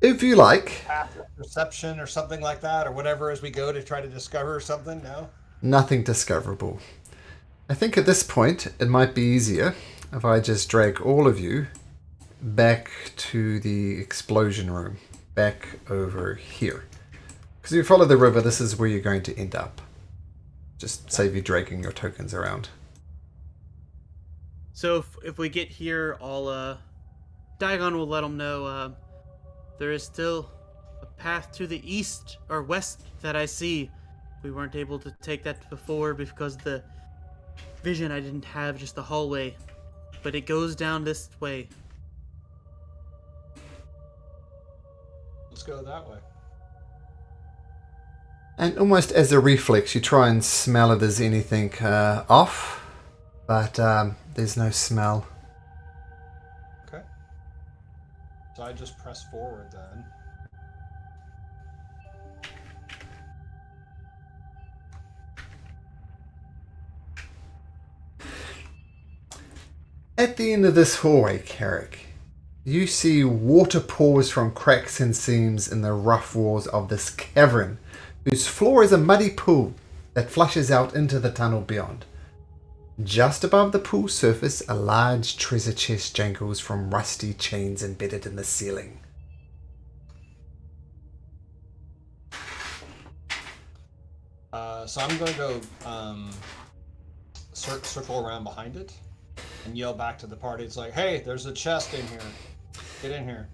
If you like. path of perception or something like that, or whatever, as we go to try to discover something. No. Nothing discoverable. I think at this point it might be easier if I just drag all of you back to the explosion room, back over here. Because if you follow the river, this is where you're going to end up. Just save you dragging your tokens around. So if we get here, Dagon will let them know there is still a path to the east or west that I see. We weren't able to take that before because the vision I didn't have, just the hallway. But it goes down this way. Let's go that way. And almost as a reflex, you try and smell if there's anything off, but there's no smell. Okay. So I just press forward then. At the end of this hallway, Carrick, you see water pours from cracks and seams in the rough walls of this cavern, whose floor is a muddy pool that flushes out into the tunnel beyond. Just above the pool surface, a large treasure chest jangles from rusty chains embedded in the ceiling. So I'm going to go circle around behind it and yell back to the party. It's like, hey, there's a chest in here. Get in here.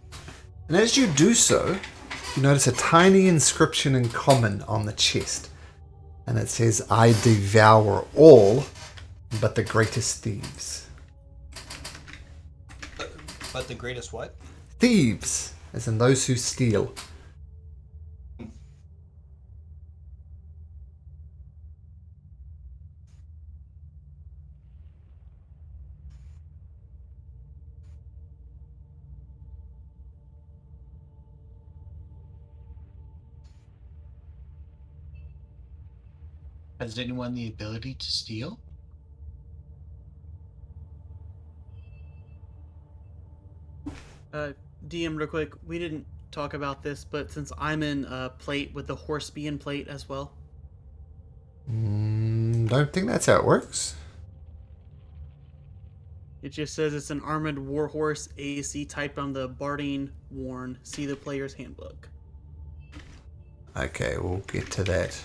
And as you do so, you notice a tiny inscription in common on the chest. And it says, I devour all but the greatest thieves. But the greatest what? Thieves, as in those who steal. Has anyone the ability to steal? DM, real quick, we didn't talk about this, but since I'm in plate, would the horse be in plate as well? Don't think that's how it works. It just says it's an armored warhorse AC typed on the Bardine Worn. See the player's handbook. Okay, we'll get to that.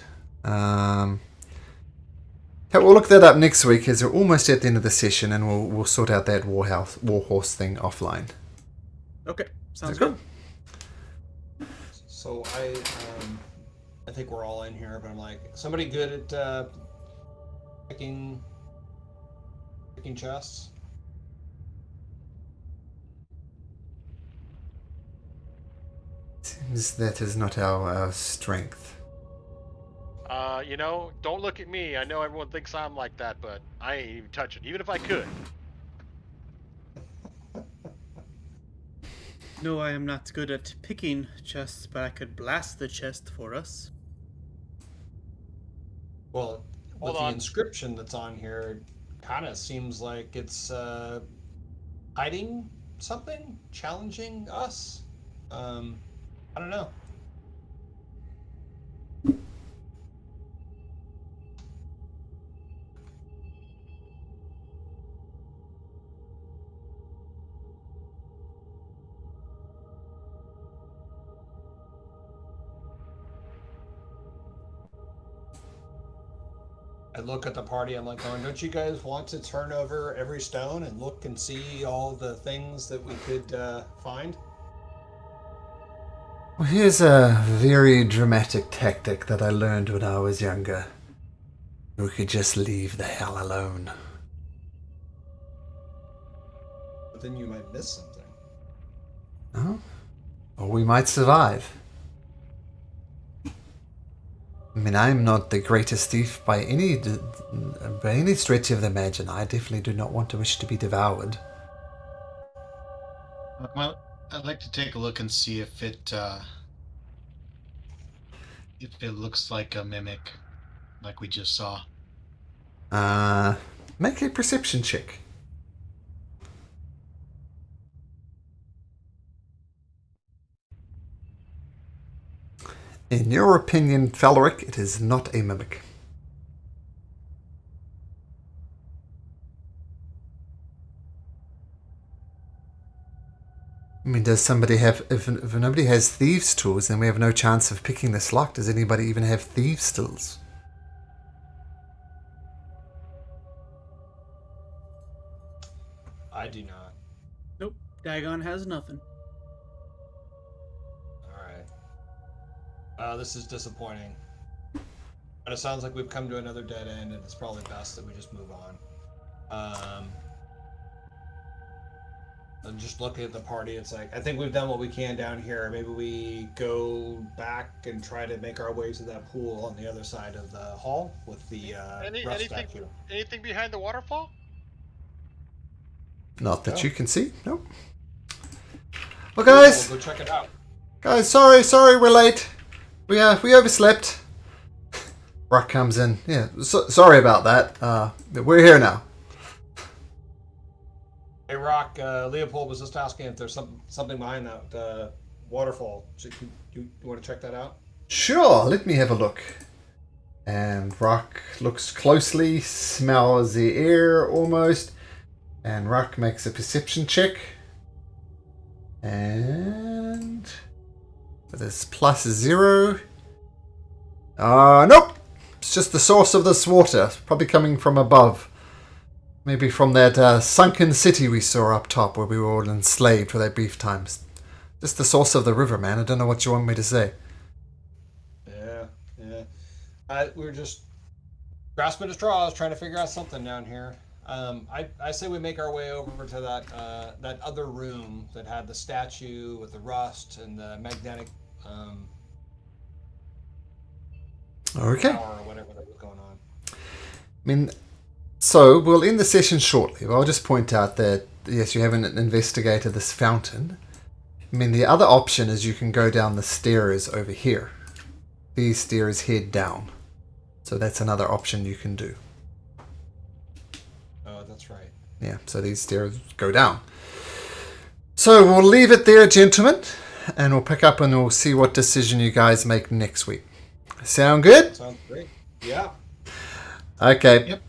Okay, we'll look that up next week as we're almost at the end of the session, and we'll sort out that warhorse thing offline. Okay, Sounds Okay. good. So I think we're all in here, but I'm like, somebody good at picking chests? Seems that is not our strength. Don't look at me. I know everyone thinks I'm like that, but I ain't even touching, even if I could. No, I am not good at picking chests, but I could blast the chest for us. Well, with Hold the on. inscription that's on here, kind of seems like it's hiding something, challenging us. I don't know. I look at the party. I'm like, going, don't you guys want to turn over every stone and look and see all the things that we could find? Well, here's a very dramatic tactic that I learned when I was younger. We could just leave the hell alone. But then you might miss something. Oh? Or we might survive. I mean, I'm not the greatest thief by any stretch of the imagination. I definitely do not want to wish to be devoured. Well, I'd like to take a look and see if it looks like a mimic, like we just saw. Make a perception check. In your opinion, Falric, it is not a mimic. I mean, does somebody have... If nobody has thieves' tools, then we have no chance of picking this lock. Does anybody even have thieves' tools? I do not. Nope, Dagon has nothing. All right. This is disappointing. But it sounds like we've come to another dead end, and it's probably best that we just move on. I'm just looking at the party. It's like, I think we've done what we can down here. Maybe we go back and try to make our way to that pool on the other side of the hall with the rust statue. Anything behind the waterfall? Not that No. you can see. Nope. Well, guys, We'll go check it out. sorry, we're late. We overslept. Rock comes in. Yeah, sorry about that. We're here now. Hey, Rock, Leopold was just asking if there's something behind that waterfall. So you want to check that out? Sure, let me have a look. And Rock looks closely, smells the air almost, and Rock makes a perception check. And with his +0. Nope! It's just the source of this water. It's probably coming from above. Maybe from that sunken city we saw up top where we were all enslaved for that brief times. Just the source of the river, man. I don't know what you want me to say. Yeah. We were just grasping at straws, trying to figure out something down here. I say we make our way over to that other room that had the statue with the rust and the magnetic Okay. power or whatever that was going on. I mean, so we'll end the session shortly. But I'll just point out that, yes, you haven't investigated this fountain. I mean, the other option is you can go down the stairs over here. These stairs head down. So that's another option you can do. Oh, that's right. Yeah, so these stairs go down. So we'll leave it there, gentlemen. And we'll pick up and we'll see what decision you guys make next week. Sound good? Sounds great. Yeah. Okay. Yep.